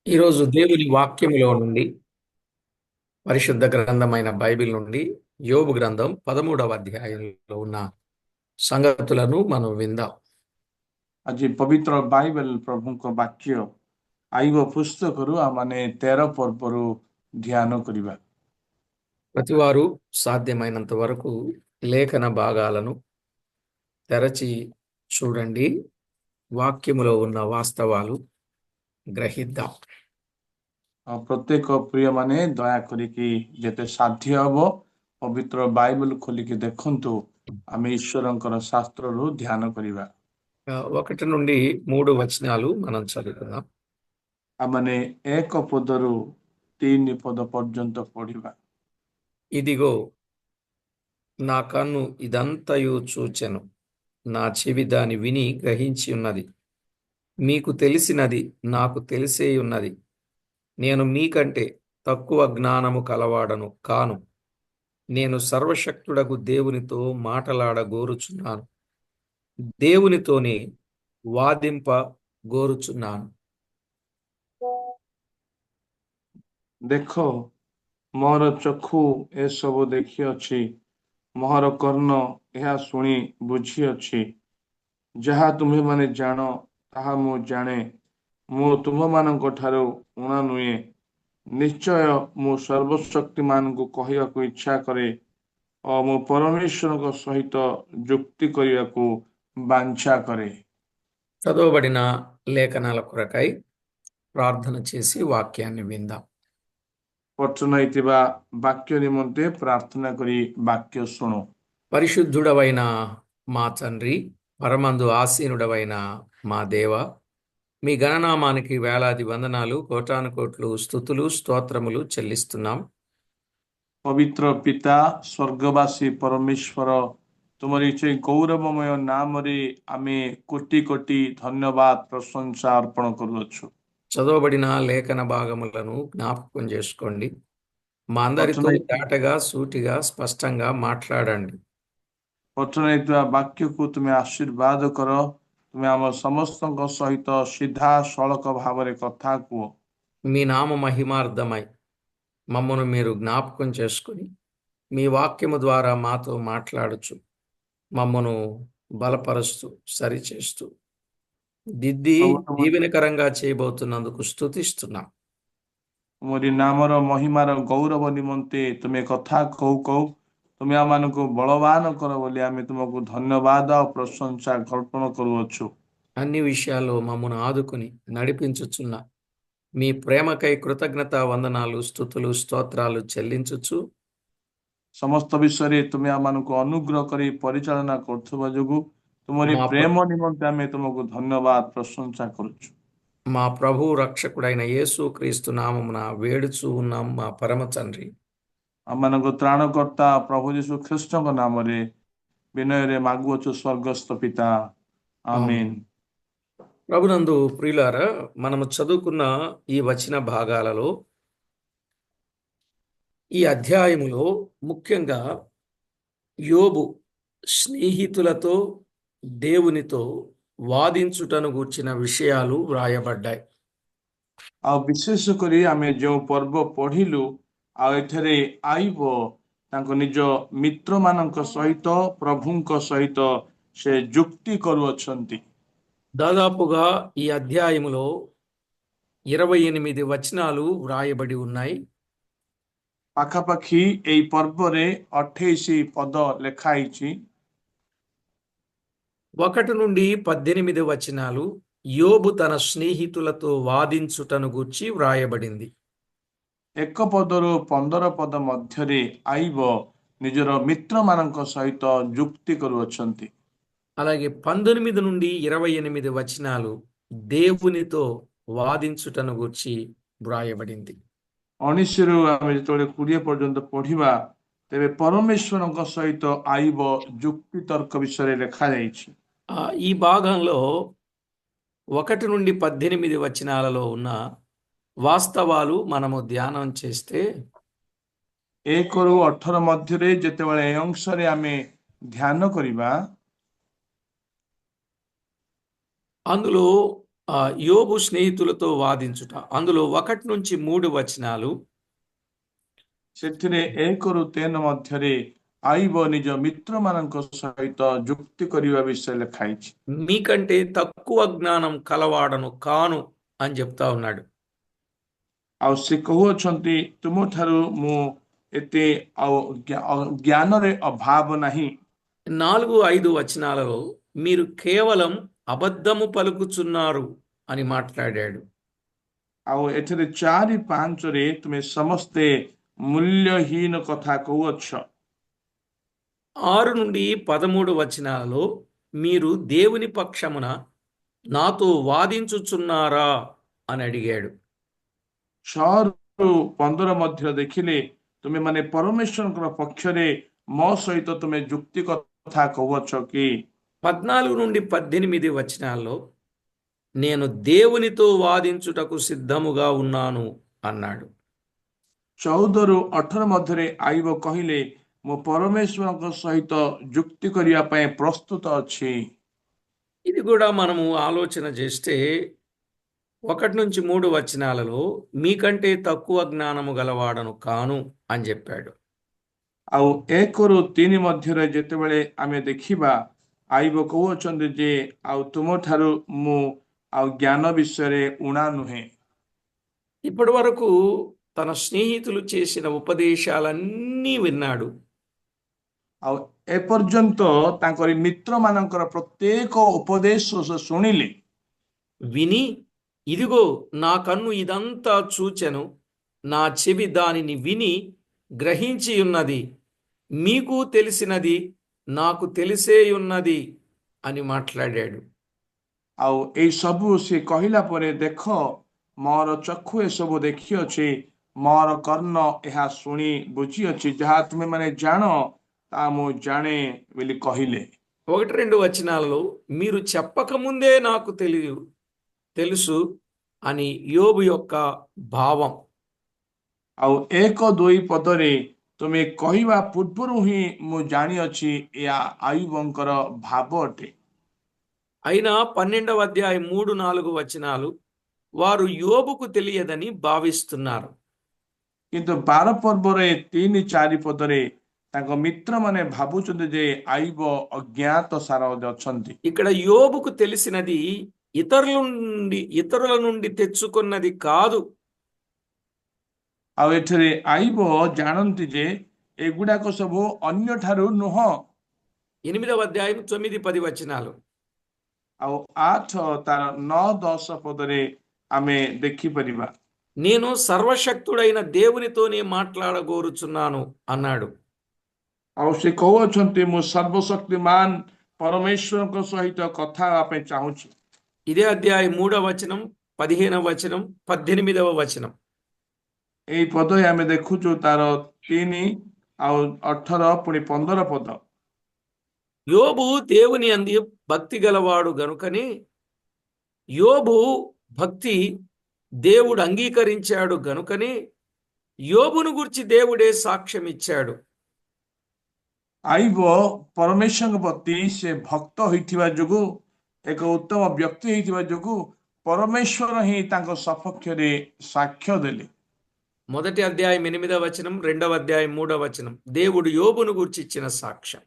ఈరోజు దేవుని వాక్యములో నుండి పరిశుద్ధ గ్రంథమైన బైబిల్ నుండి యోబు గ్రంథం 13వ అధ్యాయంలో ఉన్న సంగతులను మనం విందాం. ଆଜି ପବିତ୍ର ବାଇବେଲ ପ୍ରଭୁଙ୍କ ବାକ୍ୟ ଆଇବ ପୁସ୍ତକରୁ ଆମମାନେ 13 ପର୍ବରୁ ଧ୍ୟାନ କରିବା। ప్రతివారు సాధ్యమైనంత వరకు లేఖన భాగాలను తెరచి చూడండి. వాక్యములో ఉన్న వాస్తవాలు గ్రహిద్దాం. ପ୍ରତ୍ୟେକ ପ୍ରିୟମାନେ ଦୟା କରିକି ଯେତେ ସାଧ୍ୟ ହବ ପବିତ୍ର ବାଇବେଲ ଖୋଲିକି ଦେଖନ୍ତୁ। ଆମେ ଈଶ୍ୱରଙ୍କର ଶାସ୍ତ୍ରରୁ ଧ୍ୟାନ କରିବା। 1 నుండి 3 వచనాలు మనం చదువుకుందాం. ଆମମାନେ 1 ପଦରୁ 3 ପଦ ପର୍ଯ୍ୟନ୍ତ ପଢିବା। ఇదిగో నా కన్ను ఇదంతయు చూచెను, నా చెవి దాని విని గ్రహించి ఉన్నది. మీకు తెలిసినది నాకు తెలిసే ఉన్నది. నేను మీకంటే తక్కువ జ్ఞానము కలవాడను కాను. నేను సర్వశక్తుడగు దేవునితో మాటలాడగోరుచున్నాను, దేవునితోనే వాదింప గోరుచున్నాను. ଦେଖ ମୋର ଚକ୍ଷୁ ଏସବୁ ଦେଖିଅଛି, ମୋର କର୍ଣ୍ଣ ଏହା ଶୁଣି ବୁଝିଅଛି। ଯାହା ତୁମ୍ଭେମାନେ ଜାଣ ତାହା ମୁଁ ଜାଣେ, ମୁଁ ତୁମ୍ଭମାନଙ୍କ ଠାରୁ ଊଣା ନୁହେଁ। ନିଶ୍ଚୟ ମୁଁ ସର୍ବଶକ୍ତିମାନଙ୍କୁ କହିବାକୁ ଇଚ୍ଛା କରେ ଓ ମୁଁ ପରମେଶ୍ୱରଙ୍କ ସହିତ ଯୁକ୍ତି କରିବାକୁ ବାଞ୍ଛା କରେ। చదవబడిన లేఖనాల కొరకై ప్రార్థన చేసి వాక్యాన్ని విందాం. ପଠନ ହେଇଥିବା ବାକ୍ୟ ନିମନ୍ତେ ପ୍ରାର୍ଥନା କରି ବାକ୍ୟ ଶୁଣୁ। పరిశుద్ధుడవైన మా తండ్రి, పరమందు ఆసీనుడవైన మా దేవ, మీ గణనామానికి వేలాది వందనాలు, కోటాను కోట్లు స్తుతులు స్తోత్రములు చెల్లిస్తున్నాం. ପବିତ୍ର ପିତା ସ୍ୱର୍ଗବାସୀ ପରମେଶ୍ୱର, ତୁମରି ସେ ଗୌରବମୟ ନାମରେ ଆମେ କୋଟି କୋଟି ଧନ୍ୟବାଦ ପ୍ରଶଂସା ଅର୍ପଣ କରୁଅଛୁ। చదవబడిన లేఖన భాగములను జ్ఞాపకం చేసుకోండి. మా అందరితో ପଠନ తేటగా సూటిగా స్పష్టంగా మాట్లాడండి. ହେଇଥିବା ବାକ୍ୟକୁ ତୁମେ ଆଶୀର୍ବାଦ କର। ତୁମେ ଆମ ସମସ୍ତଙ୍କ ସହିତ ସିଧା ସଳଖ ଭାବରେ କଥା କୁହ। మీ నామ మహిమార్థమై మమ్మను మీరు జ్ఞాపకం చేసుకుని మీ వాక్యము ద్వారా మాతో మాట్లాడుచు మమ్మను బలపరుస్తూ సరిచేస్తూ దిద్ది దీవెనకరంగా చేయబోతున్నందుకు స్తుతిస్తున్నాం. ତୁମରି ନାମର ମହିମାର ଗୌରବ ନିମନ୍ତେ ତୁମେ କଥା କହୁ କହୁ ତୁମେ ଆମମାନଙ୍କୁ ବଳବାନ କର ବୋଲି ଆମେ ତୁମକୁ ଧନ୍ୟବାଦ ଆଉ ପ୍ରଶଂସା ଅର୍ପଣ କରୁଅଛୁ। అన్ని విషయాల్లో మమ్మను ఆదుకుని నడిపించుచున్న మీ ప్రేమకై కృతజ్ఞత వందనాలు స్తుతులు స్తోత్రాలు చెల్లించుచు ସମସ୍ତ ବିଷୟରେ ତୁମେ ଆମମାନଙ୍କୁ ଅନୁଗ୍ରହ କରି ପରିଚାଳନା କରୁଥିବା ଯୋଗୁଁ ତୁମରି మా ପ୍ରେମ ନିମନ୍ତେ ଆମେ ତୁମକୁ ଧନ୍ୟବାଦ ପ୍ରଶଂସା କରୁଛୁ। మా ప్రభు రక్షకుడైన యేసు క్రీస్తు నామమున వేడుచూ ఉన్నాం మా పరమ తండ్రి. ଆମମାନଙ୍କ ତ୍ରାଣକର୍ତ୍ତା ପ୍ରଭୁ ଯୀଶୁ ଖ୍ରୀଷ୍ଟଙ୍କ ନାମରେ ବିନୟରେ ମାଗୁଅଛୁ ସ୍ୱର୍ଗସ୍ଥ ପିତା, ఆమేన్। ప్రభునందు ప్రియులారా, మనము చదువుకున్న ఈ వచన భాగాలలో ఈ అధ్యాయములో ముఖ్యంగా యోబు స్నేహితులతో దేవునితో వాదించుటను గూర్చిన విషయాలు వ్రాయబడ్డాయి. ଆଉ ବିଶେଷ କରି ଆମେ ଯେଉଁ ପର୍ବ ପଢିଲୁ, ଆଉ ଏଠାରେ ଆଇବ ତାଙ୍କ ନିଜ ମିତ୍ରମାନଙ୍କ ସହିତ ପ୍ରଭୁଙ୍କ ସହିତ ସେ ଯୁକ୍ତି କରୁଅଛନ୍ତି। దాదాపుగా ఈ అధ్యాయములో 28 వచనాలు వ్రాయబడి ఉన్నాయి. ପାଖାପାଖି ଏଇ ପର୍ବରେ 28 ପଦ ଲେଖା ହେଇଛି। 1 నుండి 18 వచనాలు యోబు తన స్నేహితులతో వాదించుటను గూర్చి వ్రాయబడింది. 1 ପଦରୁ 15 ପଦ ମଧ୍ୟରେ ଆଇବ ନିଜର ମିତ୍ରମାନଙ୍କ ସହିତ ଯୁକ୍ତି କରୁଅଛନ୍ତି। అలాగే 19 నుండి 28 వచనాలు దేవునితో వాదించుటను గూర్చి వ్రాయబడింది. 19ରୁ ଆମେ ଯେତେବେଳେ 20 ପର୍ଯ୍ୟନ୍ତ ପଢିବା, ତେବେ ପରମେଶ୍ୱରଙ୍କ ସହିତ ଆଇବ ଯୁକ୍ତି ତର୍କ ବିଷୟରେ ଲେଖାଯାଇଛି। ఈ భాగంలో 1 నుండి 18 వచనాలలో ఉన్న వాస్తవాలు మనము ధ్యానం చేస్తే 1ରୁ 18 ମଧ୍ୟରେ ଯେତେବେଳେ ଏ ଅଂଶରେ ଆମେ ଧ୍ୟାନ କରିବା, అందులో యోబు స్నేహితులతో వాదించుట, అందులో 1-3 వచనాలు. ସେଥିରେ 1-3 ମଧ୍ୟରେ ଆଇବ ନିଜ ମିତ୍ରମାନଙ୍କ ସହିତ ଯୁକ୍ତି କରିବା ବିଷୟ ଲେଖା ହେଇଛି। మీకంటే తక్కువ జ్ఞానం కలవాడను కాను అని చెప్తా ఉన్నాడు. ଆଉ ସେ କହୁଅଛନ୍ତି ତୁମଠାରୁ ମୁଁ ଏତେ ଜ୍ଞାନରେ ଅଭାବ ନାହିଁ। 4-5 వచనాలలో మీరు కేవలం అబద్ధము పలుకుచున్నారు అని మాట్లాడాడు. ଆଉ ଏଠାରେ 4-5ରେ ତୁମେ ସମସ୍ତେ ମୂଲ୍ୟହୀନ କଥା କହୁଅଛ। 6-13 వచనాలలో మీరు దేవుని పక్షమున నాతో వాదించుచున్నారా అని అడిగాడు. 6-15 ମଧ୍ୟରେ ଦେଖିଲେ ତୁମେ ମାନେ ପରମେଶ୍ୱରଙ୍କ ପକ୍ଷରେ ମୋ ସହିତ ତୁମେ ଯୁକ୍ତି କଥା କହୁଅଛ କି? 14-18 వచనాల్లో నేను దేవునితో వాదించుటకు సిద్ధముగా ఉన్నాను అన్నాడు. 14-18 ମଧ୍ୟରେ ଆଇବ କହିଲେ ମୁଁ ପରମେଶ୍ୱରଙ୍କ ସହିତ ଯୁକ୍ତି କରିବା ପାଇଁ ପ୍ରସ୍ତୁତ ଅଛି। ఇది కూడా మనము ఆలోచన చేస్తే 1-3 వచనాలలో మీకంటే తక్కువ జ్ఞానము గలవాడను కాను అని చెప్పాడు. ଆଉ 1-3 ମଧ୍ୟରେ ଯେତେବେଳେ ଆମେ ଦେଖିବା ଆଇବ କହୁଅଛନ୍ତି ଯେ ଆଉ ତୁମଠାରୁ ମୁଁ ଆଉ ଜ୍ଞାନ ବିଷୟରେ ଉଣା ନୁହେଁ। ఇప్పటి వరకు తన స్నేహితులు చేసిన ఉపదేశాలన్నీ విన్నాడు. ଆଉ ଏପର୍ଯ୍ୟନ୍ତ ତାଙ୍କରି ମିତ୍ରମାନଙ୍କର ପ୍ରତ୍ୟେକ ଉପଦେଶ ସେ ଶୁଣିଲେ। విని, ఇదిగో నా కన్ను ఇదంతా చూచెను, నా చెవి దానిని విని గ్రహించి ఉన్నది, మీకు తెలిసినది నాకు తెలిసే ఉన్నది అని మాట్లాడాడు. ଆଉ ଏଇ ସବୁ ସେ କହିଲା ପରେ ଦେଖ ମୋର ଚକ୍ଷୁ ଏସବୁ ଦେଖିଅଛି, ମୋର କର୍ଣ୍ଣ ଏହା ଶୁଣି ବୁଝିଅଛି, ଯାହା ତୁମେ ମାନେ ଜାଣ ତା ମୁଁ ଜାଣେ ବୋଲି କହିଲେ। 1-2 వచనాలలో మీరు చెప్పకముందే నాకు తెలుసు అని యోబు యొక్క భావం. ଆଉ 1-2 ପଦରେ ତୁମେ କହିବା ପୂର୍ବରୁ ହିଁ ମୁଁ ଜାଣିଅଛି, ଏହା ଆୟୁବଙ୍କର ଭାବ ଅଟେ। అయినా 12వ అధ్యాయం 3-4 వచనాలు వారు యోబుకు తెలియదని భావిస్తున్నారు. କିନ୍ତୁ 12 ପର୍ବରେ 3-4 ପଦରେ ତାଙ୍କ ମିତ୍ରମାନେ ଭାବୁଛନ୍ତି ଯେ ଆୟୁବ ଅଜ୍ଞାତ ସାର ଅଛନ୍ତି। ఇక్కడ యోబుకు తెలిసినది ఇతరుల నుండి తెచ్చుకున్నది కాదు. ଆଉ ଏଠାରେ ଆୟୁବ ଜାଣନ୍ତି ଯେ ଏଗୁଡାକ ସବୁ ଅନ୍ୟଠାରୁ ନୁହଁ। 8వ అధ్యాయం 9-10 వచనాలు. ଆଉ 8-9-10 ପଦରେ ଆମେ ଦେଖିପାରିବା। నేను సర్వశక్తుడైన దేవునితోనే మాట్లాడగోరుచున్నాను అన్నాడు. ଆଉ ସେ କହୁଅଛନ୍ତି ମୁଁ ସର୍ବଶକ୍ତିମାନ ପରମେଶ୍ୱରଙ୍କ ସହିତ କଥା ହେବା ପାଇଁ ଚାହୁଁଛି। ఇదే అధ్యాయం 3వ వచనం, 15వ వచనం, 18వ వచనం. ଏଇ ପଦ ଆମେ ଦେଖୁଛୁ ତାର 3 ଆଉ 18 ପୁଣି 15 ପଦ। యోబు దేవుని అందు భక్తి గలవాడు గనుకని, యోబు భక్తి దేవుడు అంగీకరించాడు గనుకని యోబును గురించి దేవుడే సాక్ష్యం ఇచ్చాడు. ଆୟୁବ ପରମେଶ୍ୱରଙ୍କ ପ୍ରତି ସେ ଭକ୍ତ ହୋଇଥିବା ଯୋଗୁ, ଏକ ଉତ୍ତମ ବ୍ୟକ୍ତି ହୋଇଥିବା ଯୋଗୁ ପରମେଶ୍ୱର ହିଁ ତାଙ୍କ ସପକ୍ଷରେ ସାକ୍ଷ୍ୟ ଦେଲେ। 1వ అధ్యాయం 8వ వచనం, 2వ అధ్యాయం 3వ వచనం దేవుడు యోబును గురించి ఇచ్చిన సాక్ష్యం.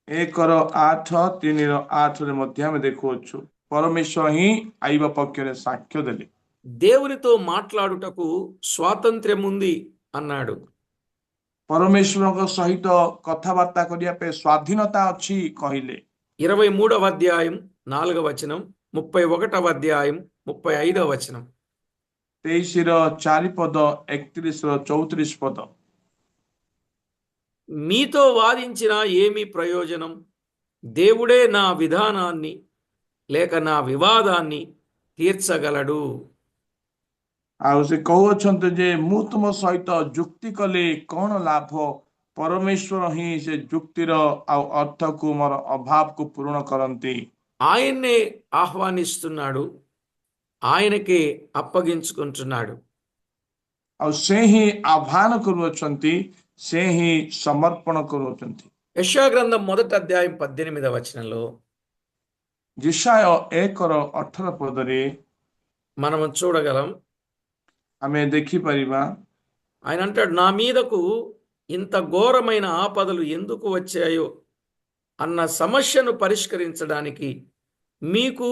1-8-3-8ରେ ମଧ୍ୟ ଆମେ ଦେଖୁଅଛୁ ପରମେଶ୍ୱର ହିଁ ଆୟୁବ ପକ୍ଷରେ ସାକ୍ଷ୍ୟ ଦେଲେ। దేవునితో మాట్లాడుటకు స్వాతంత్ర్యం ఉంది అన్నాడు. ପରମେଶ୍ୱରଙ୍କ ସହିତ କଥାବାର୍ତ୍ତା କରିବା ପାଇଁ ସ୍ୱାଧୀନତା ଅଛି କହିଲେ। 23వ అధ్యాయం 4వ వచనం, 31వ అధ్యాయం 35వ వచనం. 23-4 పద, 31-34 పద. మీతో వాదించిన ఏమి ప్రయోజనం? దేవుడే నా విధానాన్ని లేక నా వివాదాన్ని తీర్చగలడు. ଆଉ ସେ କହୁଅଛନ୍ତି ଯେ ମୁଁ ତୁମ ସହିତ ଯୁକ୍ତି କଲେ କଣ ଲାଭ? ପରମେଶ୍ୱର ହିଁ ସେ ଯୁକ୍ତିର ଆଉ ଅର୍ଥକୁ ମୋର ଅଭାବକୁ ପୂରଣ କରନ୍ତି। ఆయన్నే ఆహ్వానిస్తున్నాడు, ఆయనకే అప్పగించుకుంటున్నాడు. ଆଉ ସେ ହିଁ ଆହ୍ୱାନ କରୁଅଛନ୍ତି, ସେ ହିଁ ସମର୍ପଣ କରୁଅଛନ୍ତି। యెషయా గ్రంథం 1వ అధ్యాయం 18వ వచనంలో ଯେଶାୟ 1-18 ପଦରେ మనం చూడగలం. ଆମେ ଦେଖିପାରିବା ఆయన అంటాడు, నా మీదకు ఇంత ఘోరమైన ఆపదలు ఎందుకు వచ్చాయో అన్న సమస్యను పరిష్కరించడానికి మీకు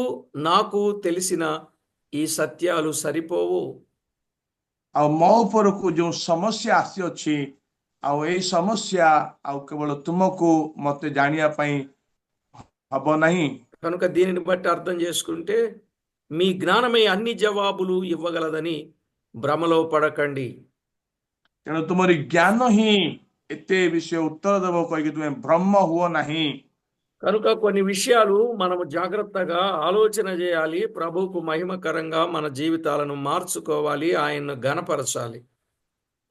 నాకు తెలిసిన ఈ సత్యాలు సరిపోవు. ଆଉ ମୋ ଉପରକୁ ଯୋଉ ସମସ୍ୟା ଆସିଅଛି ଆଉ ଏଇ ସମସ୍ୟା ଆଉ କେବଳ ତୁମକୁ ମତେ ଜାଣିବା ପାଇଁ ହବ ନାହିଁ। కనుక దీనిని బట్టి అర్థం చేసుకుంటే మీ జ్ఞానమే అన్ని జవాబులు ఇవ్వగలదని భ్రమలో పడకండి. ତେଣୁ ତୁମରି ଜ୍ଞାନ ହିଁ ଏତେ ବିଷୟ ଉତ୍ତର ଦେବ କହିକି ତୁମେ ଭ୍ରମ ହୁଅ ନାହିଁ। కనుక కొన్ని విషయాలు మనము జాగ్రత్తగా ఆలోచన చేయాలి. ప్రభువుకు మహిమకరంగా మన జీవితాలను మార్చుకోవాలి, ఆయన్ను ఘనపరచాలి.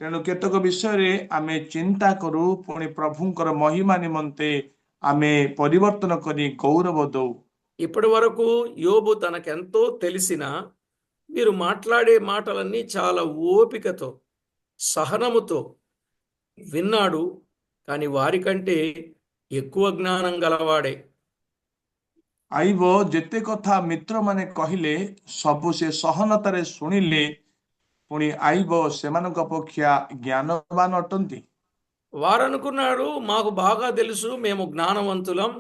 ତେଣୁ କେତେକ ବିଷୟରେ ଆମେ ଚିନ୍ତା କରୁ ପୁଣି ପ୍ରଭୁଙ୍କର ମହିମା ନିମନ୍ତେ ଆମେ ପରିବର୍ତ୍ତନ କରି ଗୌରବ ଦଉ। ఇప్పటి వరకు యోబు తనకెంతో తెలిసిన వీరు మాట్లాడే మాటలన్నీ చాలా ఓపికతో సహనముతో విన్నాడు. కానీ వారికంటే ఎక్కువ జ్ఞానం గలవాడే. ଆଇବ ଯେତେ କଥା ମିତ୍ରମାନେ କହିଲେ ସବୁ ସେ ସହନତାରେ ଶୁଣିଲେ, ପୁଣି ଆଇବ ସେମାନଙ୍କ ଅପେକ୍ଷା ଜ୍ଞାନବାନ ଅଟନ୍ତି। వారనుకున్నాడు, మాకు బాగా తెలుసు, మేము జ్ఞానవంతులం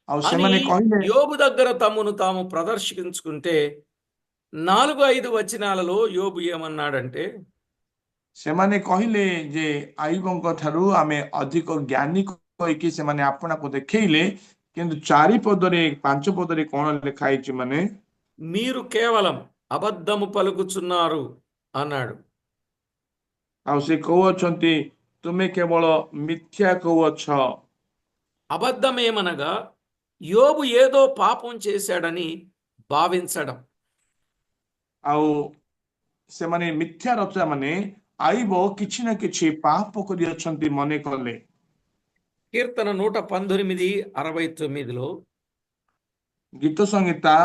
ଆଉ అని ସେମାନେ କହିଲେ యోబు దగ్గర తమను తాము ప్రదర్శించుకుంటే 4-5 వచనాలలో యోబు ఏమన్నాడంటే, ସେମାନେ କହିଲେ ଯେ ଆଇବଙ୍କ ଠାରୁ ଆମେ ଅଧିକ ଜ୍ଞାନୀ କହିକି ସେମାନେ ଆପଣାକୁ ଦେଖେଇଲେ, କିନ୍ତୁ 4 ପଦରେ 5 ପଦରେ କଣ ଲେଖା ହେଇଛି ମାନେ మీరు కేవలం అబద్ధము పలుకుచున్నారు అన్నాడు. ଆଉ ସେ କହୁଅଛନ୍ତି ତୁମେ କେବଳ ମିଥ୍ୟା କହୁଅଛ। అబద్ధమేమనగా యోబు ఏదో పాపం చేశాడని భావించడం. ଆଉ ସେମାନେ ମିଥ୍ୟା ରଚନା ମାନେ ଆଇବ କିଛି ନା କିଛି ପାପ କରିଅଛନ୍ତି ମନେ କଲେ। కీర్తన 119:69లో ଗୀତ ସଂହିତା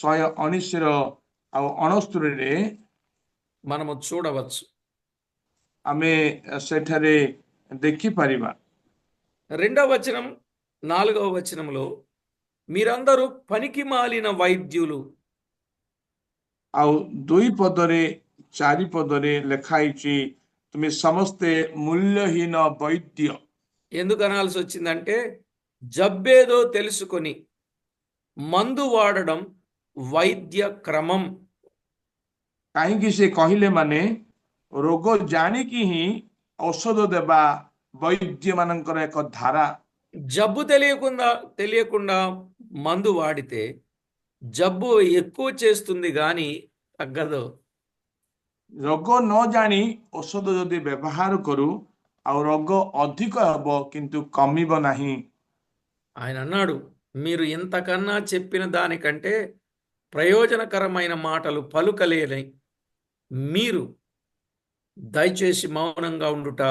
119 ଆଉ 69ରେ మనము చూడవచ్చు. ଆମେ ସେଠାରେ ଦେଖିପାରିବା। 2వ వచనం 4వ వచనంలో మీరందరూ పనికి మాలిన వైద్యులు. ଆଉ 2 ପଦରେ 4 పదରେ ଲେଖା ହେଇଛି ତୁମେ ସମସ୍ତେ ମୂଲ୍ୟହୀନ ବୈଦ୍ୟ। ఎందుకు అనాల్సి వచ్చిందంటే జబ్బేదో తెలుసుకొని మందు వాడడం వైద్య క్రమం. କାହିଁକି ସେ କହିଲେ ମାନେ ରୋଗ ଜାଣିକି ହିଁ ଔଷଧ ଦେବା ବୈଦ୍ୟ ମାନଙ୍କର ଏକ ଧାରା। జబ్బు తెలియకుండా మందు వాడితే జబ్బు ఎక్కువ చేస్తుంది కానీ తగ్గదు. ରୋଗ ନ ଜାଣି ଔଷଧ ଯଦି ବ୍ୟବହାର କରୁ ଆଉ ରୋଗ ଅଧିକ ହେବ କିନ୍ତୁ କମିବ ନାହିଁ। ఆయన అన్నాడు, మీరు ఇంతకన్నా చెప్పిన దానికంటే ప్రయోజనకరమైన మాటలు పలుకలేని మీరు దయచేసి మౌనంగా ఉండుట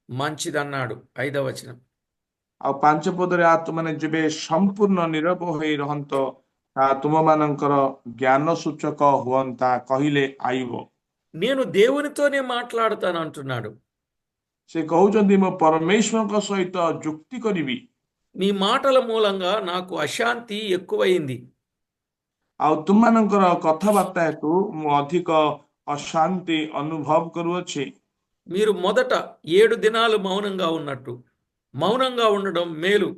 మంచిదన్నాడు. 5వ వచనం. ଆଉ 5 ପଦରେ ତୁମମାନେ ଯେବେ ସମ୍ପୂର୍ଣ୍ଣ ନିରବ ହୋଇ ରହନ୍ତ ତାହା ତୁମମାନଙ୍କର ଜ୍ଞାନ ସୂଚକ ହୁଅନ୍ତା କହିଲେ ଆଇବ। నేను దేవునితోనే మాట్లాడుతాను అంటున్నాడు. ସେ କହୁଛନ୍ତି ମୁଁ ପରମେଶ୍ୱରଙ୍କ ସହିତ ଯୁକ୍ତି କରିବି। మీ మాటల మూలంగా నాకు అశాంతి ఎక్కువైంది. ଆଉ ତୁମମାନଙ୍କର କଥାବାର୍ତ୍ତା ହେତୁ ମୁଁ ଅଧିକ ଅଶାନ୍ତି ଅନୁଭବ କରୁଅଛି। మీరు మొదట 7 దినాలు మౌనంగా ఉన్నట్టు మౌనంగా ఉండడం మేలు.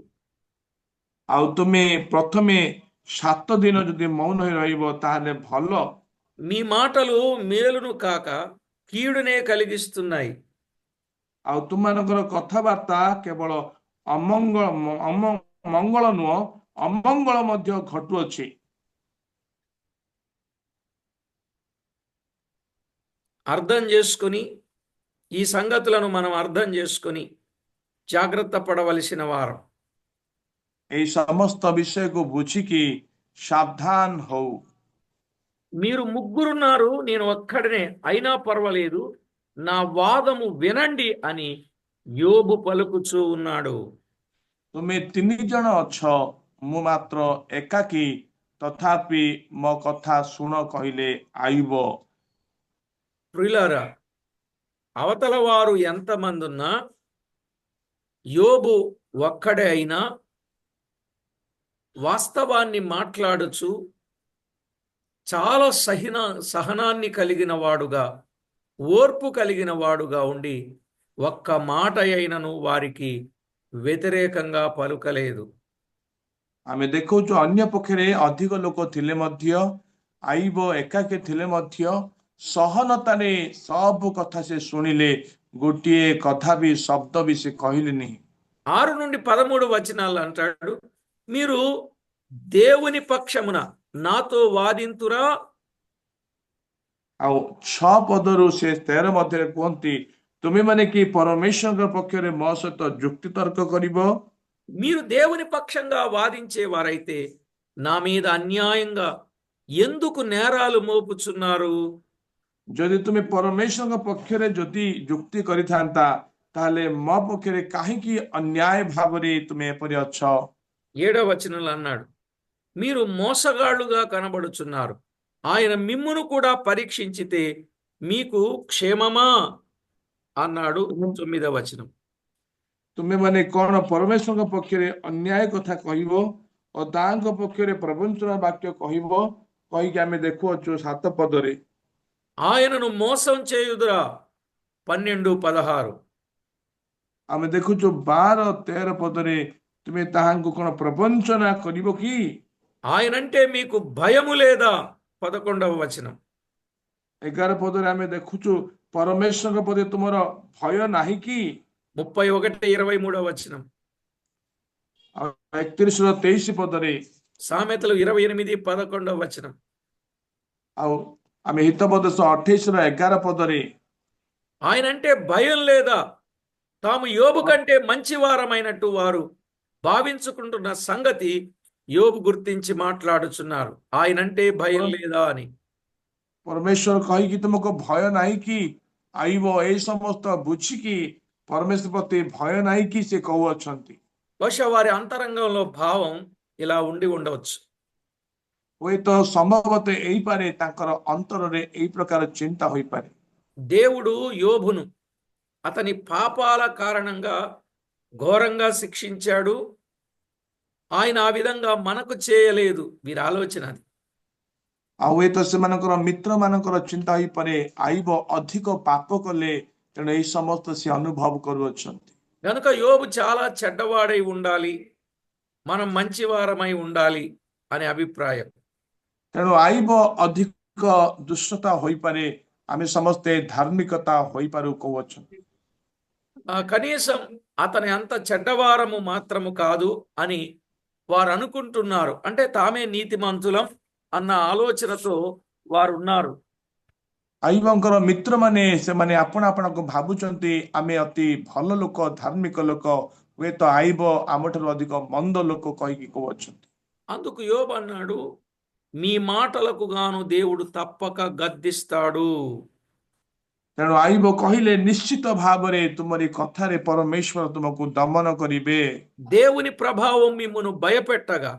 ଆଉ ତୁମେ ପ୍ରଥମେ 7 ଦିନ ଯଦି ମୌନ ହୋଇ ରହିବ ତାହେଲେ ଭଲ। మీ మాటలు మేలును కాక కీడునే కలిగిస్తున్నాయి. ଆଉ ତୁମମାନଙ୍କର କଥାବାର୍ତ୍ତା କେବଳ ମଙ୍ଗଳ ନୁହଁ ଅମଙ୍ଗଳ ମଧ୍ୟ ଘଟୁଅଛି। అర్థం చేసుకొని ఈ సంగతులను మనం అర్థం చేసుకొని జాగ్రత్త పడవలసిన వారం. ଏହି ସମସ୍ତ విషయకు ବୁଝିକି ସାବଧାନ ହଉ। మీరు ముగ్గురున్నారు, నేను ఒక్కడనే, అయినా పర్వాలేదు, నా వాదము వినండి అని యోబు పలుకుచూ ఉన్నాడు. ତୁମେ 3 ଜଣ ଅଛ, ମୁଁ ମାତ୍ର ଏକାକୀ, ତଥାପି ମୋ କଥା ଶୁଣ କହିଲେ ଆଇବ। ప్రియులారా, అవతల వారు ఎంతమంది ఉన్నా యోబు ఒక్కడే అయినా వాస్తవాన్ని మాట్లాడుచు చాలా సహనాన్ని కలిగిన వాడుగా, ఓర్పు కలిగిన వాడుగా ఉండి ఒక్క మాట అయినను వారికి వ్యతిరేకంగా పలుకలేదు. ଆମେ ଦେଖୁଛୁ ଅନ୍ୟ ପକ୍ଷରେ ଅଧିକ ଲୋକ ଥିଲେ ମଧ୍ୟ ଆଇବ ଏକାକେ ଥିଲେ ମଧ୍ୟ ସହନତାରେ ସବୁ କଥା ସେ ଶୁଣିଲେ, ଗୋଟିଏ କଥା ବି ଶବ୍ଦ ବି ସେ କହିଲେନି। 6 నుండి 13 అంటాడు, మీరు దేవుని పక్షమున నాతో వాదింతురా? ଆଉ 6 ପଦରୁ ସେ 13 ମଧ୍ୟରେ କୁହନ୍ତି, ତୁମେ ମାନେ କି ପରମେଶ୍ୱରଙ୍କ ପକ୍ଷରେ ମୋ ସହିତ ଯୁକ୍ତି ତର୍କ କରିବ? మీరు దేవుని పక్షంగా వాదించేవారైతే నా మీద అన్యాయంగా ఎందుకు నేరాలు మోపుచున్నారు? ଯଦି ତୁମେ ପରମେଶ୍ୱରଙ୍କ ପକ୍ଷରେ ଯଦି ଯୁକ୍ତି କରିଥାନ୍ତା, ତାହେଲେ ମୋ ପକ୍ଷରେ କାହିଁକି ଅନ୍ୟାୟ ଭାବରେ ତୁମେ ଏପରି ଅଛ? 7వ వచనంలో అన్నాడు, మీరు మోసగాళ్ళుగా కనబడుచున్నారు. ఆయన మిమ్మును కూడా పరీక్షించితే మీకు క్షేమమా అన్నాడు. 9వ వచనం, ତୁମେ ମାନେ କଣ ପରମେଶ୍ୱରଙ୍କ ପକ୍ଷରେ ଅନ୍ୟାୟ କଥା କହିବ ଓ ତାଙ୍କ ପକ୍ଷରେ ପ୍ରବଞ୍ଚନା ବାକ୍ୟ କହିବ? କହିକି ଆମେ ଦେଖୁଅଛୁ 7 ପଦରେ, ఆయనను మోసం చేయుదురా? 12, 16, ଆମେ ଦେଖୁଛୁ 12, 13 ପଦରେ, ତୁମେ ତାହାଙ୍କୁ କଣ ପ୍ରବଞ୍ଚନା କରିବ କି? ఆయనంటే మీకు భయము లేదా? 11వ వచనం, 11 ପଦରେ ଆମେ ଦେଖୁଛୁ ପରମେଶ୍ୱରଙ୍କ ପ୍ରତି ତୁମର ଭୟ ନାହିଁ କି? 31, 23వ వచనం, ଆଉ 31-23 ପଦରେ, సామెతలు 28, 11వ వచనం, ଆଉ ଆମେ ହିତୋପଦେଶ 28-11 ପଦରେ, ఆయనంటే భయం లేదా? తాము యోబు కంటే మంచివారమైనట్టు వారు భావించుకుంటున్న సంగతి యోబు గుర్తించి మాట్లాడుచున్నారు. ఆయనంటే భయం లేదా అని. ପରମେଶ୍ୱର କହିକି ତୁମକୁ ଭୟ ନାହିଁ କି? ଆଇବ ଏଇ ସମସ୍ତ ବୁଝିକି ପରମେଶ୍ୱର ପ୍ରତି ଭୟ ନାହିଁ କି ସେ କହୁଅଛନ୍ତି। బహుశా వారి అంతరంగంలో భావం ఇలా ఉండి ఉండవచ్చు, ହୁଏତ ସମ୍ଭବତଃ ଏଇପାରେ ତାଙ୍କର ଅନ୍ତରରେ ଏଇ ପ୍ରକାର ଚିନ୍ତା ହୋଇପାରେ। దేవుడు యోబును అతని పాపాల కారణంగా ఘోరంగా శిక్షించాడు. ఆయన ఆ విధంగా మనకు చేయలేదు. వీరి ఆలోచన అది. ଆଉ ହୁଏତ ସେମାନଙ୍କର ମିତ୍ର ମାନଙ୍କର ଚିନ୍ତା ହୋଇପାରେ, ଆଇବ ଅଧିକ ପାପ କଲେ, ତେଣୁ ଏଇ ସମସ୍ତ ସେ ଅନୁଭବ କରୁଅଛନ୍ତି। కనుక యోబు చాలా చెడ్డవాడై ఉండాలి, మనం మంచివారమై ఉండాలి అనే అభిప్రాయం. ତେଣୁ ଆଇବ ଅଧିକ ଦୁଷ୍ଟତା ହୋଇପାରେ, ଆମେ ସମସ୍ତେ ଧାର୍ମିକତା ହୋଇପାରୁ କହୁଅଛନ୍ତି। కనీసం అతని అంత చెడ్డవారము మాత్రము కాదు అని వారు అనుకుంటున్నారు. అంటే తామే నీతిమంతులం అన్న ఆలోచనతో వారు ఉన్నారు. ଆଇବଙ୍କର ମିତ୍ରମାନେ ସେମାନେ ଆପଣ ଆପଣଙ୍କୁ ଭାବୁଛନ୍ତି ଆମେ ଅତି ଭଲ ଲୋକ, ଧାର୍ମିକ ଲୋକ, ହୁଏତ ଆଇବ ଆମଠାରୁ ଅଧିକ ମନ୍ଦ ଲୋକ କହିକି କହୁଅଛନ୍ତି। అందుకు యోబు అన్నాడు, మీ మాటలకు గాను దేవుడు తప్పక గద్దిస్తాడు. ତେଣୁ ଆଇବ କହିଲେ, ନିଶ୍ଚିତ ଭାବରେ ତୁମରି କଥାରେ ପରମେଶ୍ୱର ତୁମକୁ ଦମନ କରିବେ। దేవుని ప్రభావం మిమ్మును భయపెట్టగా,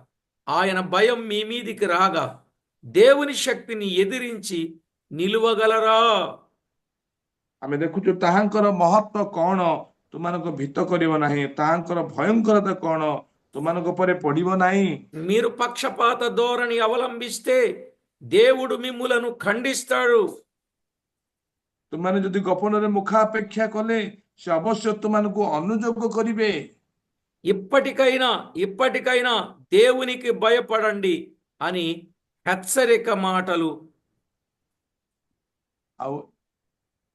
ఆయన భయం మీ మీదికి రాగా దేవుని శక్తిని ఎదిరించి నిలువగలరా? ଆମେ ଦେଖୁଛୁ ତାହାଙ୍କର ମହତ୍ଵ କଣ ତୁମମାନଙ୍କୁ ଭୀତ କରିବ ନାହିଁ, ତାହାଙ୍କର ଭୟଙ୍କରତା କଣ ତୁମମାନଙ୍କ ଉପରେ ପଡିବ ନାହିଁ। మీరు పక్షపాత ధోరణి అవలంబిస్తే దేవుడు మిమ్ములను ఖండిస్తాడు. ତୁମମାନେ ଯଦି ଗୋପନରେ ମୁଖାପେକ୍ଷା କଲେ, ସେ ଅବଶ୍ୟ ତୁମମାନଙ୍କୁ ଅନୁଯୋଗ କରିବେ। ఇప్పటికైనా దేవునికి భయపడండి అని హెచ్చరిక మాటలు. ଆଉ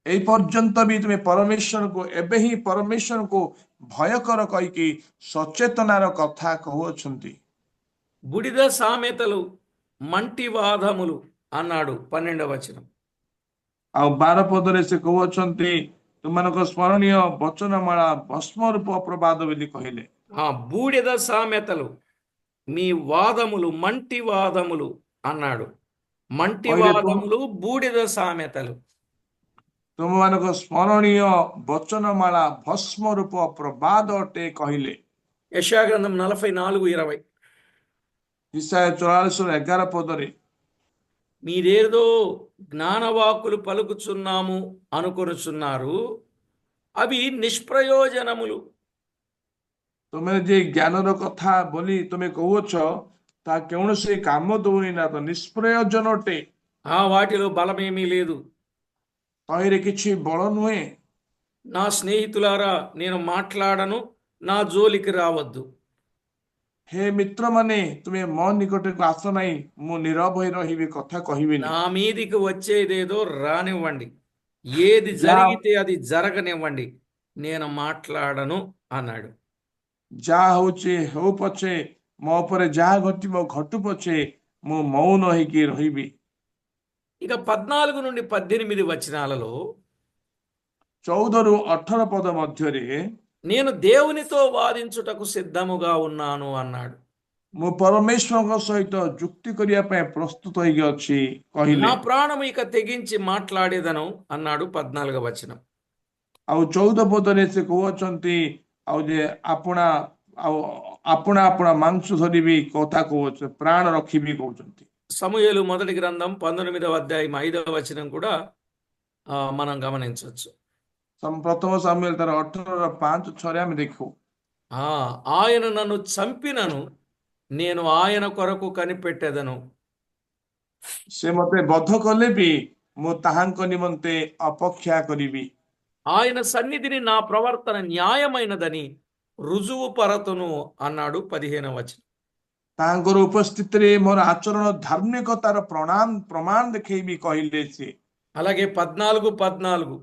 ଏଇ ପର୍ଯ୍ୟନ୍ତ ବି ତୁମେ ପରମେଶ୍ୱରଙ୍କୁ, ଏବେ ହିଁ ପରମେଶ୍ୱରଙ୍କୁ ଭୟ କର କହିକି ସଚେତନାର କଥା କହୁଅଛନ୍ତି। బుడిద సామెతలు మంటివాదములు అన్నాడు 12వ వచనం. ଆଉ 12 ପଦରେ ସେ କହୁଅଛନ୍ତି, ତୁମମାନଙ୍କ ସ୍ମରଣୀୟ ବଚନମାଳା ଭସ୍ମ ରୂପ ପ୍ରବାଦ ବୋଲି କହିଲେ। బూడిద సామెతలు, మీ వాదములు మంటివాదములు అన్నాడు. మంటివాదములు, బూడిద సామెతలు. ତୁମମାନଙ୍କ ସ୍ମରଣୀୟ ବଚନମାଳା ଭସ୍ମ ରୂପ ପ୍ରବାଦ ଅଟେ କହିଲେ। యెషయా గ్రంథం 44:20. ଇସାୟା 44:11 మీరేదో జ్ఞానవాక్కులు పలుకుచున్నాము అనుకొనుచున్నారు, అవి నిష్ప్రయోజనములు. ତୁମେ ଯେ ଜ୍ଞାନର କଥା ବୋଲି ତୁମେ କହୁଅଛ, ତା କୌଣସି କାମ ଦଉନି ନା ତ ନିଷ୍ପ୍ରୟୋଜନ ଅଟେ। ఆ వాటిలో బలమేమీ లేదు. ତହିଁରେ କିଛି ବଳ ନୁହେଁ। నా స్నేహితులారా, నేను మాట్లాడను, నా జోలికి రావద్దు. ହେ ମିତ୍ରମାନେ, ତୁମେ ମୋ ନିକଟକୁ ଆସ ନାହିଁ, ମୁଁ ନୀରବ ହୋଇ ରହିବି, କଥା କହିବିନି। నా మీదికి వచ్చేదేదో రానివ్వండి, ఏది ଯାହା జరిగితే అది జరగనివ్వండి, నేను మాట్లాడను అన్నాడు. ଯାହା ହଉଛି ହଉ ପଛେ, ମୋ ଉପରେ ଯାହା ଘଟିବ ଘଟୁ ପଛେ, ମୁଁ ମୌନ ହେଇକି ରହିବି। ఇక 14 నుండి 18 వచనాలలో 14ରୁ 18 ପଦ ମଧ୍ୟରେ నేను దేవునితో వాదించుటకు సిద్ధముగా ఉన్నాను అన్నాడు. ମୁଁ ପରମେଶ୍ୱରଙ୍କ ସହିତ ଯୁକ୍ତି କରିବା ପାଇଁ ପ୍ରସ୍ତୁତ ହେଇକି ଅଛି నా କହିଲେ। ప్రాణము ఇక తెగించి మాట్లాడేదను అన్నాడు 14వ వచనం. ଆଉ 14 ପଦରେ ସେ କହୁଅଛନ୍ତି, ଆଉ ଯେ ଆପଣା ଆଉ ଆପଣା ଆପଣା ମାଂସ ଧରିବି, କଥା କହୁଅଛନ୍ତି, ପ୍ରାଣ ରଖିବି କହୁଛନ୍ତି। సమూయేలు మొదటి గ్రంథం 19వ అధ్యాయం 5వ వచనం కూడా మనం గమనించవచ్చు. ପ୍ରଥମ ସାମୁଏଲ ତାର 18:5-6 ଆମେ ଦେଖୁ। ఆయన నన్ను చంపినను నేను ఆయన కొరకు కనిపెట్టెదను. ସେ ମତେ ବଧ କଲେ ବି ମୁଁ ତାହାଙ୍କ ନିମନ୍ତେ ଅପେକ୍ଷା କରିବି। ఆయన సన్నిధిని నా ప్రవర్తన న్యాయమైనదని రుజువు పరతును అన్నాడు 15వ వచనం. ତାଙ୍କର ଉପସ୍ଥିତିରେ ମୋର ଆଚରଣ ଧାର୍ମିକତାର ପ୍ରମାଣ ଦେଖେଇବି କହିଲେ ସେ। అలాగే 14:14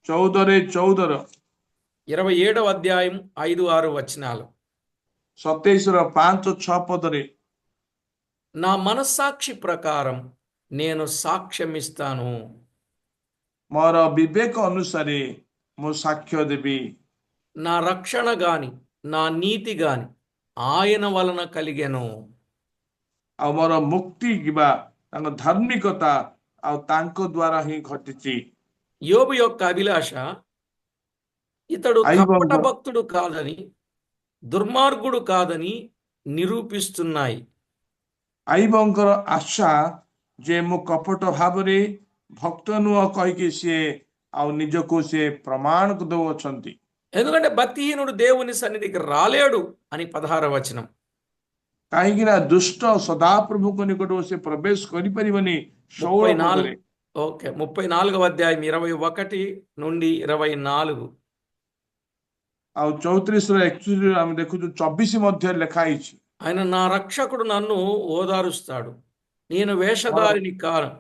14 27వ అధ్యాయం 5-6 వచనాలు. 27ର 5-6 ପଦରେ నా మనస్సాక్షి ప్రకారం నేను సాక్ష్యమిస్తాను. ମୋର ବିବେକ ଅନୁସାରେ ମୁଁ ସାକ୍ଷ୍ୟ ଦେବି। నా రక్షణ గాని నా నీతి గాని ఆయన వలన కలిగెను. ଆଉ ମୋର ମୁକ୍ତି କିମ୍ବା ତାଙ୍କ ଧାର୍ମିକତା ଆଉ ତାଙ୍କ ଦ୍ୱାରା ହିଁ ଘଟିଛି। యోబు యొక్క అభిలాష ఇతడు కపట ଆଇବଙ୍କ భక్తుడు కాదని, దుర్మార్గుడు కాదని నిరూపిస్తున్నాయి. ଆଇବଙ୍କର ଆଶା ଯେ ମୁଁ କପଟ ଭାବରେ ଭକ୍ତ ନୁହଁ କହିକି ସିଏ ଆଉ ନିଜକୁ ସେ ପ୍ରମାଣ ଦଉଅଛନ୍ତି। ఎందుకంటే భక్తిహీనుడు దేవుని సన్నిధికి రాలేడు అని 16వ వచనం. କାହିଁକି ନା ଦୁଷ୍ଟ ସଦାପ୍ରଭୁଙ୍କ ନିକଟକୁ ସେ ପ୍ରବେଶ କରିପାରିବନି। 16 34 ପଦରେ 34వ అధ్యాయం 21 నుండి 24. ଆଉ 34-ର 31 ଆମେ ଦେଖୁଛୁ, 24 ମଧ୍ୟରେ ଲେଖା ହେଇଛି। ఆయన నా రక్షకుడు నన్ను ఓదారుస్తాడు, నేను ମୋର వేషధారిని కాను,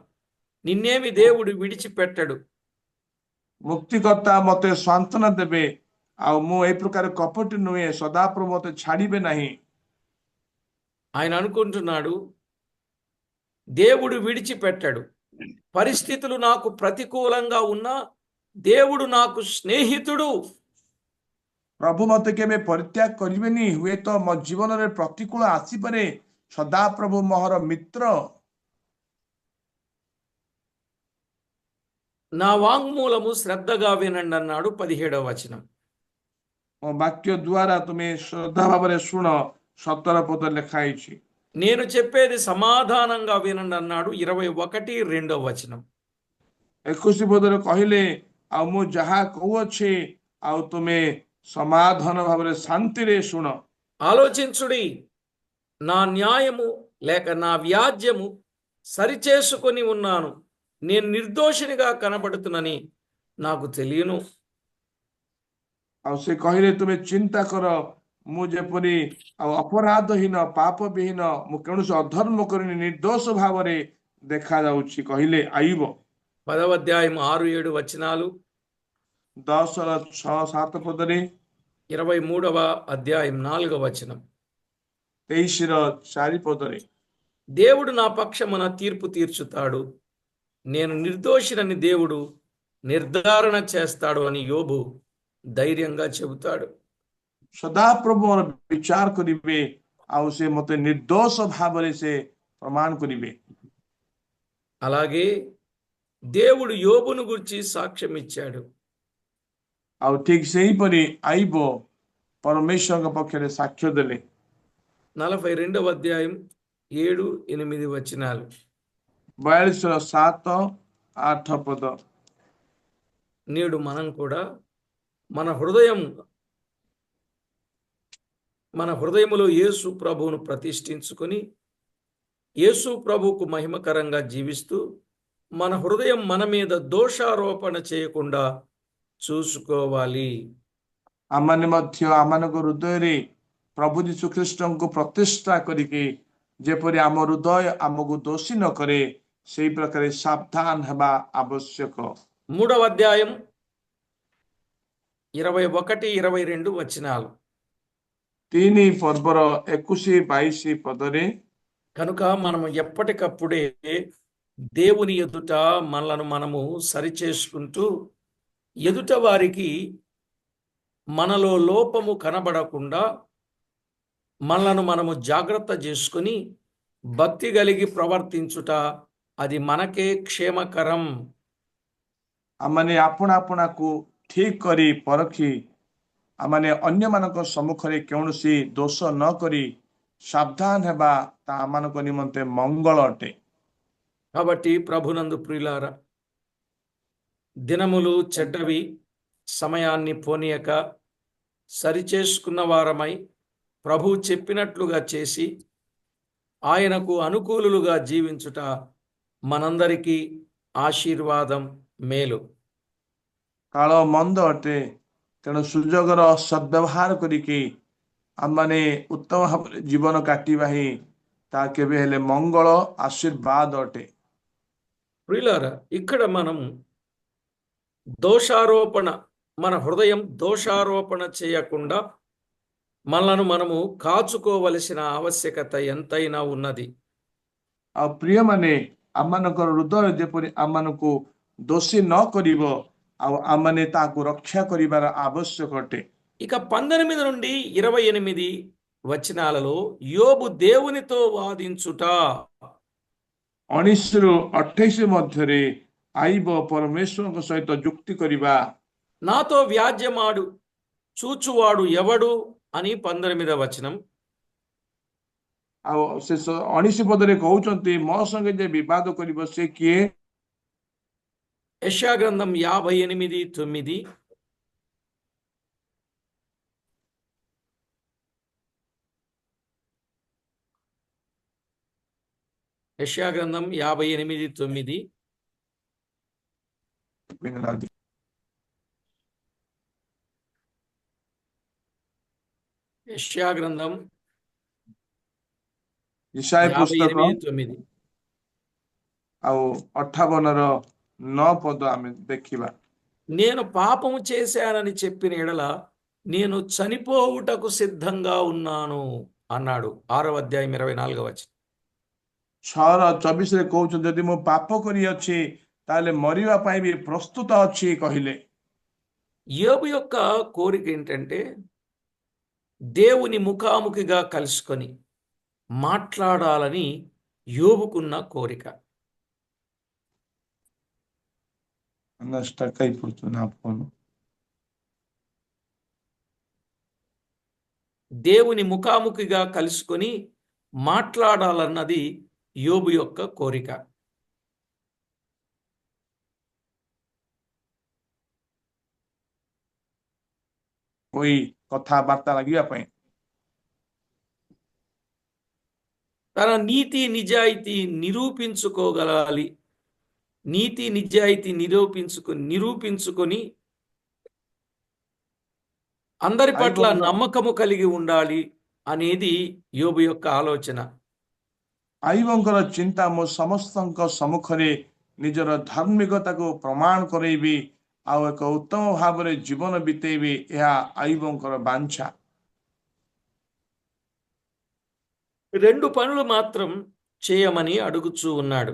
నిన్నేమి దేవుడు విడిచిపెట్టడు. ମୁକ୍ତିକର୍ତ୍ତା ମତେ ସାନ୍ତ୍ୱନା ଦେବେ, ଆଉ ମୁଁ ଏ ପ୍ରକାର କପଟି ନୁହେଁ, ସଦାପ୍ରଭୁ ମତେ ଛାଡ଼ିବେ ନାହିଁ। ఆయన అనుకుంటున్నాడు, దేవుడు విడిచిపెట్టడు, పరిస్థితులు నాకు ప్రతికూలంగా ఉన్నా దేవుడు నాకు స్నేహితుడు. ପ୍ରଭୁ ମତେ କେବେ ପରିତ୍ୟାଗ କରିବେନି। ହୁଏତ ମୋ ଜୀବନରେ ପ୍ରତିକୂଳ ଆସିପାରେ, ସଦାପ୍ରଭୁ ମୋର ମିତ୍ର। నా వాంగ్మూలము శ్రద్ధగా వినండి అన్నాడు 17వ వచనం. ମୋ ବାକ୍ୟ ଦ୍ୱାରା ତୁମେ ଶ୍ରଦ୍ଧା ଭାବରେ ଶୁଣ, 17 ପଦ ଲେଖା ହେଇଛି। నేను చెప్పేది సమాధానంగా వినండి అన్నాడు 21-2వ వచనం. 21 ପଦରେ କହିଲେ, ଆଉ ମୁଁ ଯାହା କହୁଅଛି ଆଉ ତୁମେ ସମାଧାନ ଭାବରେ ଶାନ୍ତିରେ ଶୁଣ। ఆలోచించుడి, నా న్యాయము లేక నా వ్యాజ్యము సరిచేసుకొని ఉన్నాను, నేను నిర్దోషినిగా కనబడుతున్నని నాకు తెలియను. ଆଉ ସେ କହିଲେ, ତୁମେ ଚିନ୍ତା କର, ମୁଁ ଯେପରି ଆଉ ଅପରାଧହୀନ ପାପବିହୀନ, ମୁଁ କୌଣସି ଅଧର୍ମ କରିନି, ନିର୍ଦ୍ଦୋଷ ଭାବରେ ଦେଖାଯାଉଛି କହିଲେ। ଆଇବ 10వ అధ్యాయం 6-7 వచనాలు, 10-6-7 ପଦରେ, 23వ అధ్యాయం 4వ వచనం. 23-4 ପଦରେ దేవుడు నా పక్షమున తీర్పు తీర్చుతాడు, నేను నిర్దోషినని దేవుడు నిర్ధారణ చేస్తాడు అని యోబు ధైర్యంగా చెబుతాడు. ସଦାପ୍ରଭୁ ମୋର ବିଚାର କରିବେ, ଆଉ ସେ ମତେ ନିର୍ଦ୍ଦୋଷ ଭାବରେ ସେ ପ୍ରମାଣ କରିବେ। అలాగే దేవుడు యోబును గురించి సాక్ష్యం ఇచ్చాడు. ଆଉ ଠିକ ସେହିପରି ଆଇବ ପରମେଶ୍ୱରଙ୍କ ପକ୍ଷରେ ସାକ୍ଷ୍ୟ ଦେଲେ। 42వ అధ్యాయం 7-8 వచనాలు. 42-7-8 ପଦ। నేడు మనం కూడా మన హృదయం మన హృదయములో యేసు ప్రభువును ప్రతిష్ఠించుకొని యేసు ప్రభువుకు మహిమకరంగా జీవిస్తూ మన హృదయం మన మీద దోషారోపణ చేయకుండా చూసుకోవాలి. ଆମମାନେ ମଧ୍ୟ ଆମମାନଙ୍କ ହୃଦୟରେ ପ୍ରଭୁ ଯୀଶୁ ଖ୍ରୀଷ୍ଟଙ୍କୁ ପ୍ରତିଷ୍ଠା କରିକି ଯେପରି ଆମ ହୃଦୟ ଆମକୁ ଦୋଷୀ ନ କରେ ସେଇ ପ୍ରକାର ସାବଧାନ ହେବା ଆବଶ୍ୟକ। 3వ అధ్యాయం 21, 22 వచనాలు. 3 ପର୍ବର 21, 22 ପଦରେ కనుక మనం ఎప్పటికప్పుడే దేవుని ఎదుట మనలను మనము సరిచేసుకుంటూ ఎదుట వారికి మనలో లోపము కనబడకుండా మనలను మనము జాగ్రత్త చేసుకుని భక్తి కలిగి ప్రవర్తించుట అది మనకే క్షేమకరం. ଆମମାନେ ଆପଣା ଆପଣାକୁ ଠିକ କରି ପରଖି ଆମମାନେ ଅନ୍ୟମାନଙ୍କ ସମ୍ମୁଖରେ କୌଣସି ଦୋଷ ନ କରି ସାବଧାନ ହେବା ତା ଆମମାନଙ୍କ ନିମନ୍ତେ ମଙ୍ଗଳ ଅଟେ। కాబట్టి ప్రభునందు ప్రియులారా, దినములు చెడ్డవి, సమయాన్ని పోనీయక సరిచేసుకున్న వారమై ప్రభు చెప్పినట్లుగా చేసి ఆయనకు అనుకూలులుగా జీవించుట మనందరికీ ఆశీర్వాదం, మేలు. କାଳ ମନ୍ଦ ଅଟେ, ତେଣୁ ସୁଯୋଗର ସଦ୍ବ୍ୟବହାର କରିକି ଆମମାନେ ଉତ୍ତମ ଭାବରେ ଜୀବନ କାଟିବା ହିଁ ତା କେବେ ହେଲେ ମଙ୍ଗଳ ଆଶୀର୍ବାଦ ଅଟେ। ప్రియులారా, ఇక్కడ మనం దోషారోపణ, మన హృదయం దోషారోపణ చేయకుండా మనలను మనము కాచుకోవలసిన ఆవశ్యకత ఎంతైనా ఉన్నది. ଆଉ ପ୍ରିୟମାନେ, ଆମମାନଙ୍କର ହୃଦୟ ଯେପରି ଆମମାନଙ୍କୁ ଦୋଷୀ ନ କରିବ ଆଉ ଆମମାନେ ତାକୁ ରକ୍ଷା କରିବାର ଆବଶ୍ୟକ ଅଟେ। ఇక 19 నుండి 28 వచనాలలో యోబు దేవునితో వాదించుట. 19 ରୁ 28 ମଧ୍ୟରେ ଆଇବ ପରମେଶ୍ୱରଙ୍କ ସହିତ ଯୁକ୍ତି କରିବା। నాతో వ్యాజ్యమాడు చూచువాడు ఎవడు అని 19వ వచనం. ଆଉ ସେ 19 ପଦରେ କହୁଛନ୍ତି, ମୋ ସଙ୍ଗେ ଯେ ବିବାଦ କରିବ ସେ କିଏ? యెషయా గ్రంథం 58:9. యెషయా గ్రంథం 58:9. యెషయా గ్రంథం ଇଶାୟ ପୁସ୍ତକ 58:9. ଆଉ 58ର 9 ପଦ ଆମେ ଦେଖିବା। నేను పాపము చేశానని చెప్పిన ఎడల నేను చనిపోవుటకు సిద్ధంగా ఉన్నాను అన్నాడు. 6వ అధ్యాయం 24వ వచనం. 6:24ରେ କହୁଛନ୍ତି, ଯଦି ମୁଁ ପାପ କରିଅଛି ତାହେଲେ ମରିବା ପାଇଁ ବି ପ୍ରସ୍ତୁତ ଅଛି କହିଲେ। యోబు యొక్క కోరిక ఏంటంటే దేవుని ముఖాముఖిగా కలుసుకొని మాట్లాడాలని యోబుకున్న కోరిక. స్టక్ అయిపోతుంది నా ఫోన్. దేవుని ముఖాముఖిగా కలుసుకొని మాట్లాడాలన్నది యోబు యొక్క కోరిక. పోయి కథాବାର୍ତ୍ତା ଲାଗିବା ପାଇଁ తన నీతి నిజాయితీ నిరూపించుకోగలాలి. నీతి నిజాయితీ నిరూపించుకొని అందరి పట్ల నమ్మకము కలిగి ఉండాలి అనేది యోబు యొక్క ఆలోచన. ଆଇବଙ୍କର ଚିନ୍ତା, ମୁଁ ସମସ୍ତଙ୍କ ସମ୍ମୁଖରେ ନିଜର ଧାର୍ମିକତାକୁ ପ୍ରମାଣ କରେଇବି ଆଉ ଏକ ଉତ୍ତମ ଭାବରେ ଜୀବନ ବିତେଇବି, ଏହା ଆଇବଙ୍କର ବାଞ୍ଛା। 2 పనులు మాత్రం చేయమని అడుగుచూ ఉన్నాడు.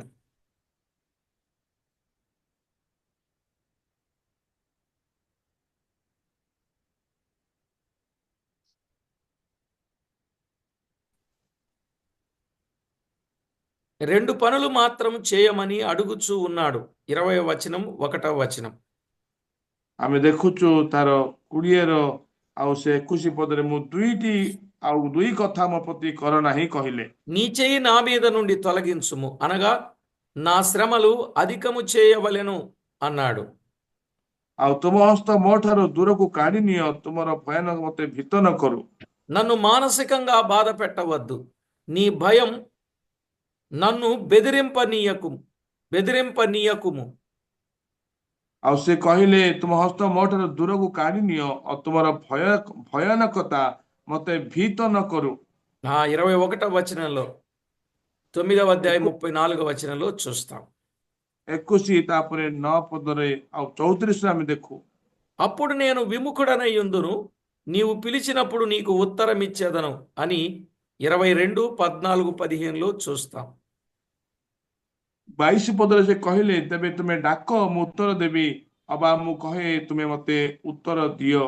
రెండు పనులు మాత్రం చేయమని అడుగుచూ ఉన్నాడు. 20వ వచనం, 1వ వచనం. ଆମେ ଦେଖୁଛୁ ତାର 20ର ଆଉ ସେ 21 ପଦରେ, ମୁଁ ଦୁଇ କଥା ମୋ ପ୍ରତି କର ନାହିଁ କହିଲେ। నీ చెయ్యి నా మీద నుండి తొలగించుము, అనగా నా శ్రమలు అధికము చేయవలెను అన్నాడు. ଆଉ ତୁମ ହସ୍ତ ମୋ ଠାରୁ ଦୂରକୁ କାଢି ନିଅ, ତୁମର ଭୟାନକ ମତେ ଭୀତ ନ କରୁ। నన్ను మానసికంగా బాధ పెట్టవద్దు. నీ భయం నన్ను బెదిరింపనీయకుము. ଆଉ ସେ କହିଲେ ତୁମ ହସ୍ତ ମୋ ଠାରୁ ଦୂରକୁ କାଢି ନିଅ ଆଉ ତୁମର ଭୟାନକତା ମତେ ଭୀତ ନ କରୁ। 21వ వచనంలో 9వ అధ్యాయం ଏକୋ- 34వ వచనంలో చూస్తాం. 21 ତାପରେ 9 ପଦରେ ଆଉ 34ରେ ଆମେ ଦେଖୁ। అప్పుడు నేను విముఖుడనయ్యుందును, నీవు పిలిచినప్పుడు నీకు ఉత్తరమిచ్చేదను అని 22, 14, 15లో చూస్తాం. 22 ପଦରେ ସେ କହିଲେ ତେବେ ତୁମେ ଡାକ ମୁଁ ଉତ୍ତର ଦେବି ଅବା ମୁଁ କହେ ତୁମେ ମତେ ଉତ୍ତର ଦିଅ।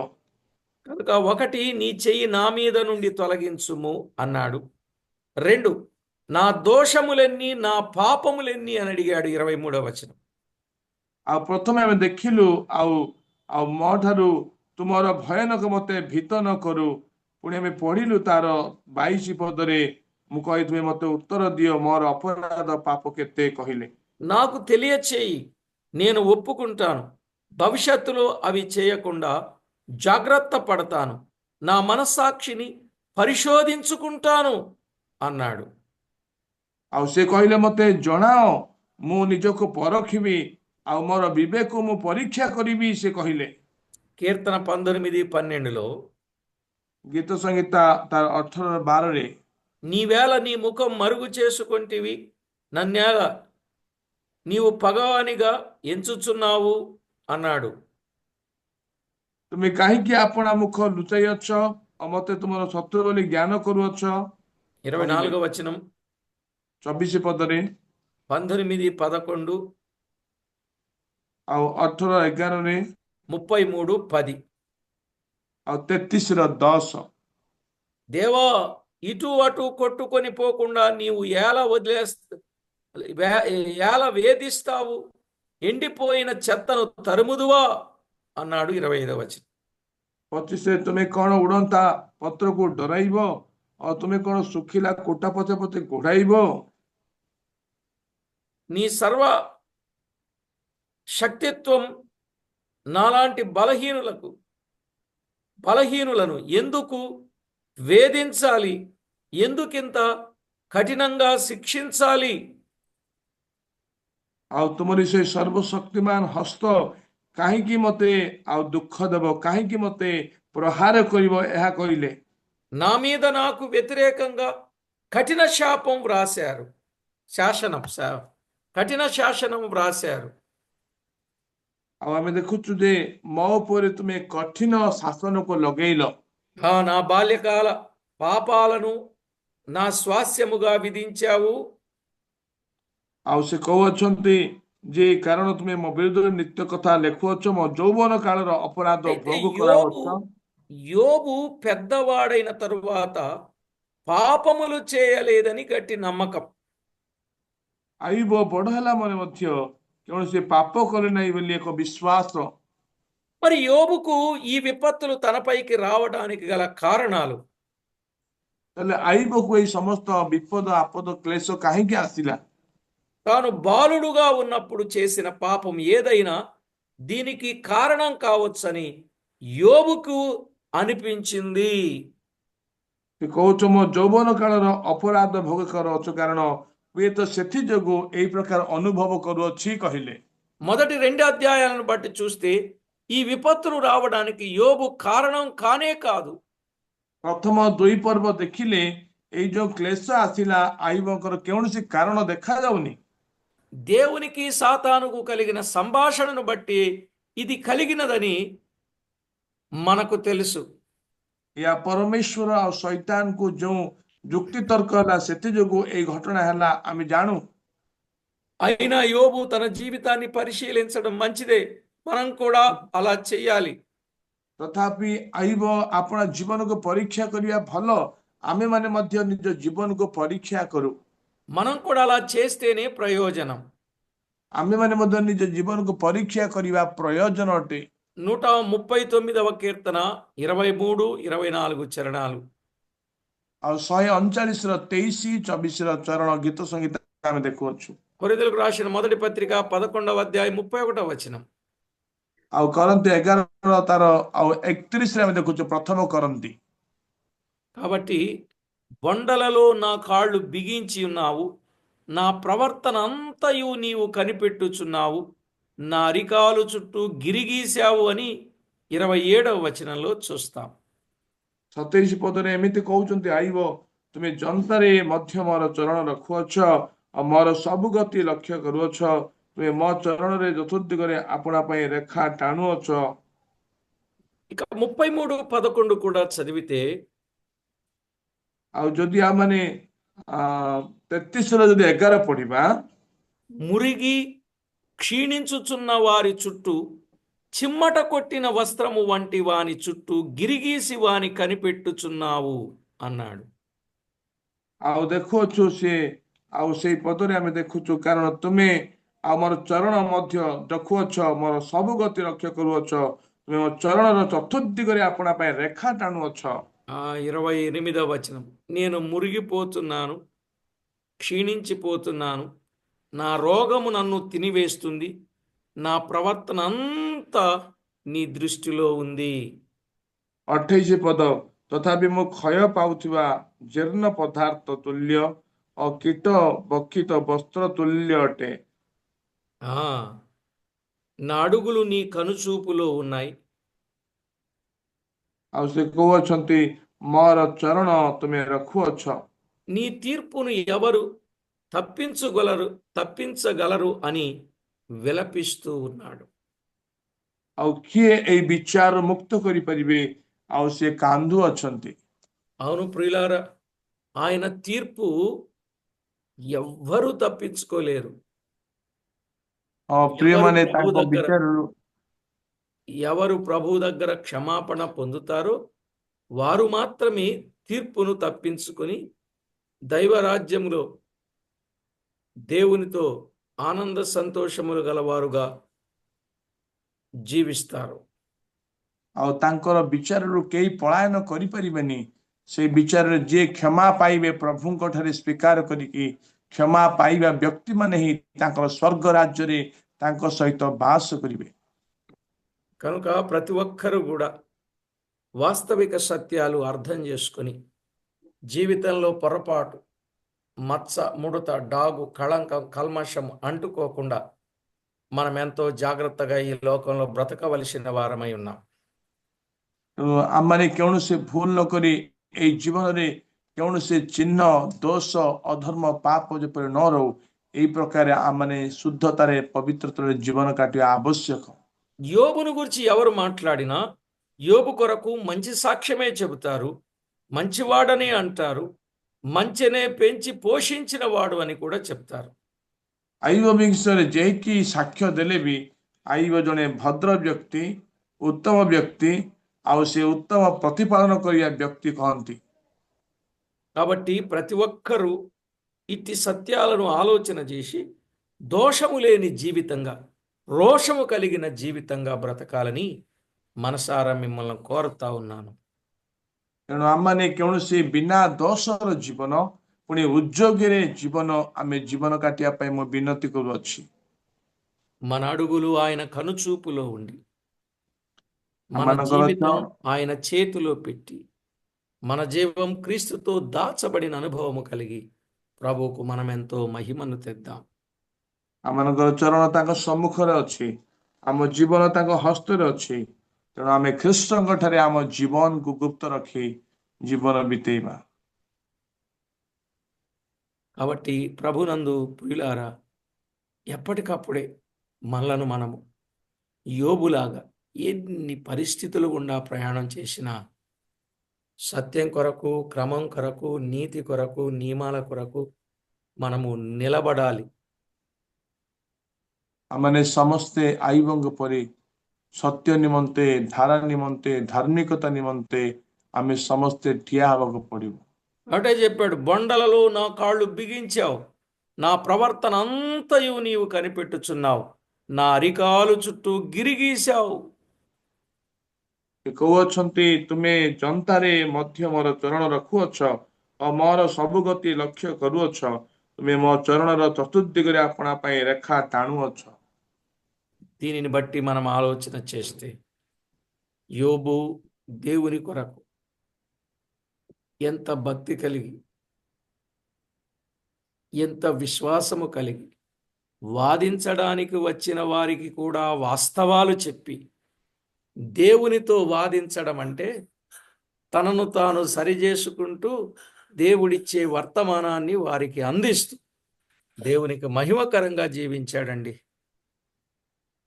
కనుక 1, నీ చెయ్యి నా మీద నుండి తొలగించుము అన్నాడు. 2, నా దోషములెన్ని నా పాపములెన్ని అని అడిగాడు 23వ వచనం. ଆଉ ପ୍ରଥମେ ଆମେ ଦେଖିଲୁ ଆଉ ଆଉ ମୋ ଠାରୁ ତୁମର ଭୟାନକ ମତେ ଭୀତ ନ କରୁ। ପୁଣି ଆମେ ପଢିଲୁ ତାର 22 ପଦରେ ମୁଁ କହି ତୁମେ ମତେ ଉତ୍ତର ଦିଅ ମୋର ଅପରାଧ ପାପ କେତେ କହିଲେ। నాకు తెలియచేయి, నేను ఒప్పుకుంటాను. భవిష్యత్తులో అవి చేయకుండా జాగ్రత్త పడతాను. నా మనస్సాక్షిని పరిశోధించుకుంటాను అన్నాడు. ଆଉ ସେ କହିଲେ ମତେ ଜଣାଅ ମୁଁ ନିଜକୁ ପରଖିବି ଆଉ ମୋର ବିବେକ ମୁଁ ପରୀକ୍ଷା କରିବି ସେ କହିଲେ। కీర్తన 19, 12లో ଗୀତ ସଂହିତା ତାର 18 12ରେ నీవేళ నీ ముఖం మరుగు చేసుకొంటివి, నన్నేల నీవు పగవానిగా ఎంచుచున్నావు అన్నాడు. ତୁମେ କାହିଁକି ଆପଣା ମୁଖ ଲୁଚାଇ ଅଛ ଆଉ ମତେ ତୁମର ଶତ୍ରୁ ବୋଲି ଜ୍ଞାନ କରୁଅଛ। 24వ వచనం 24 ପଦରେ 19, 11, ଆଉ 18 11ରେ 33, 10. ଆଉ 33ର 10। దేవా, ఇటు అటు కొట్టుకొని పోకుండా నీవు ఏల వేధిస్తావు, ఎండిపోయిన చెత్తను తరుముదువా అన్నాడు 25వ వచనం. 25ରେ ତୁମେ କଣ ଉଡନ୍ତା ପତ୍ରକୁ ଡରାଇବ ଆଉ ତୁମେ କଣ ଶୁଖିଲା କୋଟା ପଛେ ପଛେ ଗୋଢାଇବ। నీ సర్వ శక్తిత్వం నాలాంటి బలహీనులను ఎందుకు వేధించాలి? ఎందుకింత కఠినంగా శిక్షించాలి? ଆଉ ତୁମରି ସେ ସର୍ବଶକ୍ତିମାନ ହସ୍ତ କାହିଁକି ମତେ ଆଉ ଦୁଃଖ ଦେବ, କାହିଁକି ମତେ ପ୍ରହାର କରିବ ଏହା କହିଲେ। నా మీద నాకు వ్యతిరేకంగా కఠిన శాపం వ్రాశారు, కఠిన శాసనం వ్రాశారు. ଆଉ ଆମେ ଦେଖୁଛୁ ଯେ ମୋ ଉପରେ ତୁମେ କଠିନ ଶାସନକୁ ଲଗେଇଲ। నా బాల్యకాల పాపాలను నా స్వాస్యముగా విధించావు. ଆଉ ସେ କହୁଅଛନ୍ତି ଯେ କାରଣ ତୁମେ ମୋ ବିରୁଦ୍ଧରେ ନିତ୍ୟ କଥା ଲେଖୁଅଛ, ମୋ ଯୌବନ କାଳର ଅପରାଧ అయితే ଭୋଗ କରାଉଛ। యోబు పెద్దవాడైన తరువాత పాపములు చేయలేదని గట్టి నమ్మకం. ଆୟୁବ ବଡ ହେଲା ପରେ ମଧ୍ୟ କୌଣସି ପାପ କରେ ନାହିଁ ବୋଲି ଏକ ବିଶ୍ୱାସ। మరి యోబుకు ఈ విపత్తులు తనపైకి రావడానికి గల కారణాలు? ତାହେଲେ ଆୟୁବକୁ ଏଇ ସମସ୍ତ ବିପଦ ଆପଦ କ୍ଲେଶ କାହିଁକି ଆସିଲା? తాను బాలుడుగా ఉన్నప్పుడు చేసిన పాపం ఏదైనా దీనికి కారణం కావచ్చని యోబుకు అనిపించింది. ସେ କହୁଛ ମୋ ଯୌବନ କାଳର ଅପରାଧ ଭୋଗ କରୁଅଛ, କାରଣ ହୁଏତ ସେଥି ଯୋଗୁଁ ଏଇ ପ୍ରକାର ଅନୁଭବ କରୁଅଛି କହିଲେ। మొదటి 2 అధ్యాయాలను బట్టి చూస్తే ఈ విపత్తులు రావడానికి యోబు కారణం కానే కాదు. ପ୍ରଥମ 2 ପର୍ବ ଦେଖିଲେ ଏଇ ଯୋଉ କ୍ଲେଶ ଆସିଲା ଆୟୁବଙ୍କର କୌଣସି କାରଣ ଦେଖାଯାଉନି। దేవునికి సాతానుకు కలిగిన సంభాషణను బట్టి ఇది కలిగినదని మనకు తెలుసు. ଏହା ପରମେଶ୍ୱର ଆଉ ଶୈତାନକୁ ଯୋଉ ଯୁକ୍ତି ତର୍କ ହେଲା ସେଥି ଯୋଗୁଁ ଏଇ ଘଟଣା ହେଲା ଆମେ ଜାଣୁ। అయినా యోబు తన జీవితాన్ని పరిశీలించడం మంచిదే, మనం కూడా అలా చేయాలి. ତଥାପି ଆୟୁବ ଆପଣ ଜୀବନକୁ ପରୀକ୍ଷା କରିବା ଭଲ, ଆମେ ମାନେ ମଧ୍ୟ ନିଜ ଜୀବନକୁ ପରୀକ୍ଷା କରୁ। మనం కూడా అలా చేస్తేనే ప్రయోజనం. ଆମେ ମାନେ ମଧ୍ୟ ନିଜ ଜୀବନକୁ ପରୀକ୍ଷା କରିବା ପ୍ରయోଜନ ଅଟେ। 139వ కీర్తన 23, 24 చరణాలు. ଆଉ 139ର 23, 24ର ଚରଣ ଗୀତ ସଂଗୀତ ଆମେ ଦେଖୁଅଛୁ। కొరింథీయులకు రాసిన మొదటి పత్రిక 11వ అధ్యాయం 31వ వచనం. ଆଉ କରନ୍ତି 11 ତାର ଆଉ 31ରେ ଆମେ ଦେଖୁଛୁ ପ୍ରଥମ କରନ୍ତି। కాబట్టి బొండలలో నా కాళ్ళు బిగించి ఉన్నావు, నా ప్రవర్తన అంతయు నీవు కనిపెట్టుచున్నావు, నా అరికాలు చుట్టూ గిరిగీశావు అని 27వ వచనంలో చూస్తాం. 27 ପଦରେ ଏମିତି କହୁଛନ୍ତି, ଆଇବ ତୁମେ ଯନ୍ତାରେ ମଧ୍ୟ ମୋର ଚରଣ ରଖୁଅଛ ଆଉ ମୋର ସବୁ ଗତି ଲକ୍ଷ୍ୟ କରୁଅଛ, ତୁମେ ମୋ ଚରଣରେ ଚତୁର୍ଦିଗରେ ଆପଣା ପାଇଁ ରେଖା ଟାଣୁଅଛ। ఇక 33:11 కూడా చదివితే ଆଉ ଯଦି ଆମମାନେ 33ର ଯଦି 11 ପଢିବା, మురిగి క్షీణించుచున్న వారి చుట్టూ చిమ్మట కొట్టిన వస్త్రము వంటి వాని చుట్టూ గిరిగీసి వాని కనిపెట్టుచున్నావు అన్నాడు. ଆଉ ଦେଖୁଅଛୁ ସେ ଆଉ ସେଇ ପଦରେ ଆମେ ଦେଖୁଛୁ, କାରଣ ତୁମେ ଆମର ଚରଣ ମଧ୍ୟ ରଖୁଅଛ, ମୋର ସବୁ ଗତି ଲକ୍ଷ୍ୟ କରୁଅଛ, ତୁମେ ମୋ ଚରଣର ଚତୁର୍ଦିଗରେ ଆପଣା ପାଇଁ ରେଖା ଟାଣୁଅଛ। 28వ వచనం, నేను మురిగిపోతున్నాను, క్షీణించిపోతున్నాను, నా రోగము నన్ను తినివేస్తుంది, నా ప్రవర్తన అంతా నీ దృష్టిలో ఉంది. 28 ପଦ, ତଥାପି ମୁଁ କ୍ଷୟ ପାଉଥିବା ଜୀର୍ଣ୍ଣ ପଦାର୍ଥ ତୁଲ୍ୟ ଓ କୀଟ ବକ୍ଷିତ ବସ୍ତ୍ର ତୁଲ୍ୟ ଅଟେ। ఆ, నా అడుగులు నీ కనుచూపులో ఉన్నాయి, ଆଉ ସେ କହୁଅଛନ୍ତି, ମୋର ଚରଣ ତୁମେ ରଖୁଅଛ। నీ తీర్పును ఎవరు తప్పించగలరు అని విలపిస్తూ ఉన్నాడు. ଆଉ କିଏ ଏଇ ବିଚାର ମୁକ୍ତ କରିପାରିବେ? ଆଉ ସେ କାନ୍ଦୁଅଛନ୍ତି। అవును ప్రియులారా, ఆయన తీర్పు ఎవ్వరూ తప్పించుకోలేరు. ପ୍ରିୟମାନେ ତାଙ୍କ ବିଚାରରୁ ఎవరు ప్రభు దగ్గర క్షమాపణ పొందుతారో వారు మాత్రమే తీర్పును తప్పించుకొని దైవరాజ్యములో దేవునితో ఆనంద సంతోషములు గలవారుగా జీవిస్తారు. ଆଉ ତାଙ୍କର ବିଚାରରୁ କେହି ପଳାୟନ କରିପାରିବେନି। ସେଇ ବିଚାରରେ ଯିଏ କ୍ଷମା ପାଇବେ, ପ୍ରଭୁଙ୍କ ଠାରେ ସ୍ୱୀକାର କରିକି କ୍ଷମା ପାଇବା ବ୍ୟକ୍ତିମାନେ ହିଁ ତାଙ୍କର ସ୍ୱର୍ଗ ରାଜ୍ୟରେ ତାଙ୍କ ସହିତ ବାସ କରିବେ। కనుక ప్రతి ఒక్కరూ కూడా వాస్తవిక సత్యాలు అర్థం చేసుకొని జీవితంలో పొరపాటు, మచ్చ, ముడత, డాగు, కళంకం, కల్మషం అంటుకోకుండా మనం ఎంతో జాగ్రత్తగా ఈ లోకంలో బ్రతకవలసిన వారమై ఉన్నాం. ଆମମାନେ କୌଣସି ଭୁଲ ନ କରି ଏଇ ଜୀବନରେ କୌଣସି ଚିହ୍ନ, ଦୋଷ, ଅଧର୍ମ, ପାପ ଯେପରି ନ ରହୁ, ଏଇ ପ୍ରକାର ଆମମାନେ ଶୁଦ୍ଧତାରେ, ପବିତ୍ରତାରେ ଜୀବନ କାଟିବା ଆବଶ୍ୟକ। యోబును గురించి ఎవరు మాట్లాడినా యోబు కొరకు మంచి సాక్ష్యమే చెబుతారు, మంచివాడని అంటారు, మంచినే పెంచి పోషించిన వాడు అని కూడా చెప్తారు. ଆଇବ ବିଷୟରେ ଯେକି ସାକ୍ଷ୍ୟ ଦେଲେ ବି ଆଇବ ଜଣେ ଭଦ୍ର ବ୍ୟକ୍ତି, ଉତ୍ତମ ବ୍ୟକ୍ତି, ଆଉ ସେ ଉତ୍ତମ ପ୍ରତିପାଳନ କରିବା ବ୍ୟକ୍ତି କହନ୍ତି। కాబట్టి ప్రతి ఒక్కరూ ఇట్టి సత్యాలను ఆలోచన చేసి దోషము లేని జీవితంగా, రోషము కలిగిన జీవితంగా బ్రతకాలని మనసారా మిమ్మల్ని కోరుతా ఉన్నాను. ତେଣୁ ଆମମାନେ କୌଣସି ବିନା ଦୋଷର ଜୀବନ, ପୁଣି ଉଦ୍యోଗରେ ଜୀବନ, ଆମେ ଜୀବନ କାଟିବା ପାଇଁ ମୁଁ ବିନତି କରୁଅଛି। మన అడుగులు ఆయన కనుచూపులో ఉండి, మన ଆମମାନଙ୍କର జీవితం ఆయన చేతిలో పెట్టి, మన జీవం క్రీస్తుతో దాచబడిన అనుభవము కలిగి ప్రభువుకు మనం ఎంతో మహిమను తెద్దాం. ଆମମାନଙ୍କର ଚରଣ ତାଙ୍କ ସମ୍ମୁଖରେ ଅଛି, ଆମ ଜୀବନ ତାଙ୍କ ହସ୍ତରେ ଅଛି। ତେଣୁ ଆମେ ଖ୍ରୀଷ୍ଟଙ୍କ ଠାରେ ଆମ ଜୀବନକୁ ଗୁପ୍ତ ରଖି ଜୀବନ ବିତେଇବା। కాబట్టి ప్రభునందు ప్రియులారా, ఎప్పటికప్పుడే మనలను మనము యోబులాగా ఎన్ని పరిస్థితులు గుండా ప్రయాణం చేసినా సత్యం కొరకు, క్రమం కొరకు, నీతి కొరకు, నియమాల కొరకు మనము నిలబడాలి. ଆମମାନେ ସମସ୍ତେ ଆଇବଙ୍କ ପରି ସତ୍ୟ ନିମନ୍ତେ, ଧାରା ନିମନ୍ତେ, ଧାର୍ମିକତା ନିମନ୍ତେ ଆମେ ସମସ୍ତେ ଠିଆ ହେବାକୁ ପଡିବ। అటే చెప్పాడు, బొండలలో నా కాళ్ళు బిగించావు, నా ప్రవర్తన అంతయు నీవు కనిపెట్టుచున్నావు, నా అరికాలు చుట్టూ గిరిగీశావు. କହୁଅଛନ୍ତି, ତୁମେ ଯନ୍ତାରେ ମଧ୍ୟ ମୋର ଚରଣ ରଖୁଅଛ ଆଉ ମୋର ସବୁ ଗତି ଲକ୍ଷ୍ୟ କରୁଅଛ, ତୁମେ ମୋ ଚରଣର ଚତୁର୍ଦିଗରେ ଆପଣା ପାଇଁ ରେଖା ଟାଣୁଅଛ। దీనిని బట్టి మనం ఆలోచన చేస్తే యోబు దేవుని కొరకు ఎంత భక్తి కలిగి, ఎంత విశ్వాసము కలిగి వాదించడానికి వచ్చిన వారికి కూడా వాస్తవాలు చెప్పి దేవునితో వాదించడం అంటే తనను తాను సరిచేసుకుంటూ దేవుడిచ్చే వర్తమానాన్ని వారికి అందిస్తూ దేవునికి మహిమకరంగా జీవించాడండి.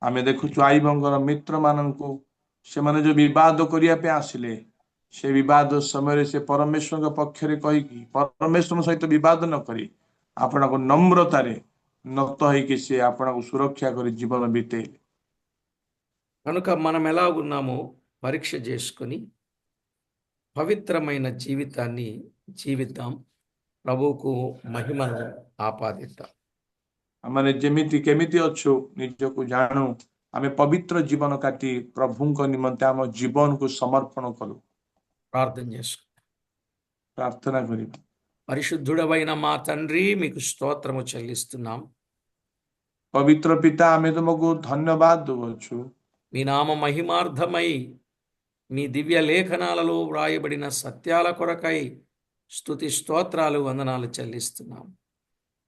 ଆମେ ଦେଖୁଛୁ ଆଇବଙ୍କର ମିତ୍ରମାନଙ୍କୁ ସେମାନେ ଯୋଉ ବିବାଦ କରିବା ପାଇଁ ଆସିଲେ, ସେ ବିବାଦ ସମୟରେ ସେ ପରମେଶ୍ୱରଙ୍କ ପକ୍ଷରେ କହିକି ପରମେଶ୍ୱରଙ୍କ ସହିତ ବିବାଦ ନ କରି ଆପଣଙ୍କ ନମ୍ରତାରେ ନତ ହେଇକି ସେ ଆପଣଙ୍କୁ ସୁରକ୍ଷା କରି ଜୀବନ ବିତେଇଲେ। కనుక మనం ఎలాగున్నామో పరీక్ష చేసుకొని పవిత్రమైన జీవితాన్ని జీవిద్దాం, ప్రభువుకు మహిమను ఆపాదిద్దాం. ଆମେ ଯେମିତି କେମିତି ଅଛୁ ନିଜକୁ ଜାଣୁ, ଆମେ ପବିତ୍ର ଜୀବନ କାଟି ପ୍ରଭୁଙ୍କ ନିମନ୍ତେ ଆମ ଜୀବନକୁ ସମର୍ପଣ କରୁ। ప్రార్థన చేసుకుందాం. ପ୍ରାର୍ଥନା କରିବା। పరిశుద్ధుడవైన మా తండ్రి, మీకు స్తోత్రము చెల్లిస్తున్నాం. ପବିତ୍ର ପିତା, ଆମେ ତୁମକୁ ଧନ୍ୟବାଦ ଦେଉଛୁ। మీ నామ మహిమార్థమై మీ దివ్య లేఖనాలలో వ్రాయబడిన సత్యాల కొరకై స్తుతి స్తోత్రాలు వందనాలు చెల్లిస్తున్నాం.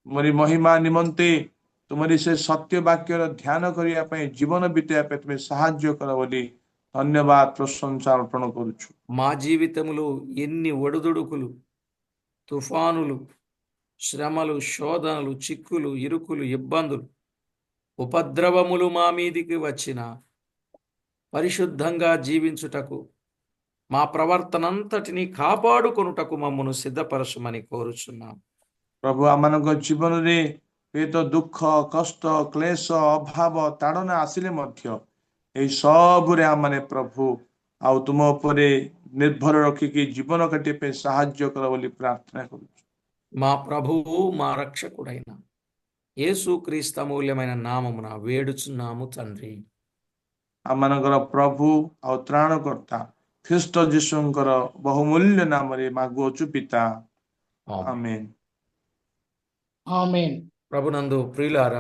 ତୁମରି ମହିମା ନିମନ୍ତେ ତୁମରି ସେ ସତ୍ୟ ବାକ୍ୟର ଧ୍ୟାନ କରିବା ପାଇଁ ଜୀବନ ବିତେଇବା ପାଇଁ ତୁମେ ସାହାଯ୍ୟ କର ବୋଲି ଧନ୍ୟବାଦ ପ୍ରଶଂସା ଅର୍ପଣ କରୁଛୁ। మా జీవితములో ఎన్ని ఒడుదుడుకులు, తుఫానులు, శ్రమలు, శోధనలు, చిక్కులు, ఇరుకులు, ఇబ్బందులు, ఉపద్రవములు మా మీదికి వచ్చిన పరిశుద్ధంగా జీవించుటకు, మా ప్రవర్తనంతటిని కాపాడుకొనుటకు మమ్మను సిద్ధపరచుమని కోరుచున్నాం. ପ୍ରଭୁ, ଆମମାନଙ୍କ ଜୀବନରେ ହୁଏତ ଦୁଃଖ, କଷ୍ଟ, କ୍ଲେଶ, ଅଭାବ, ତାଡ଼ନା ଆସିଲେ ମଧ୍ୟ ଏହି ସବୁରେ ଆମମାନେ ପ୍ରଭୁ ଆଉ ତୁମ ଉପରେ ନିର୍ଭର ରଖିକି ଜୀବନ କାଟିବା ପାଇଁ ସାହାଯ୍ୟ କର ବୋଲି ପ୍ରାର୍ଥନା କରୁଛୁ। మా ప్రభువు, మా రక్షకుడైన యేసుక్రీస్తు అమూల్యమైన నామమున వేడుచున్నాము తండ్రి. ଆମମାନଙ୍କର ପ୍ରଭୁ ଆଉ ତ୍ରାଣକର୍ତ୍ତା ଖ୍ରୀଷ୍ଟ ଯୀଶୁଙ୍କର ବହୁମୂଲ୍ୟ ନାମରେ ମାଗୁଅଛୁ ପିତା, ఆమేన్. ଆମେନ୍। ఆమేన్. ప్రభునందు ప్రియులారా,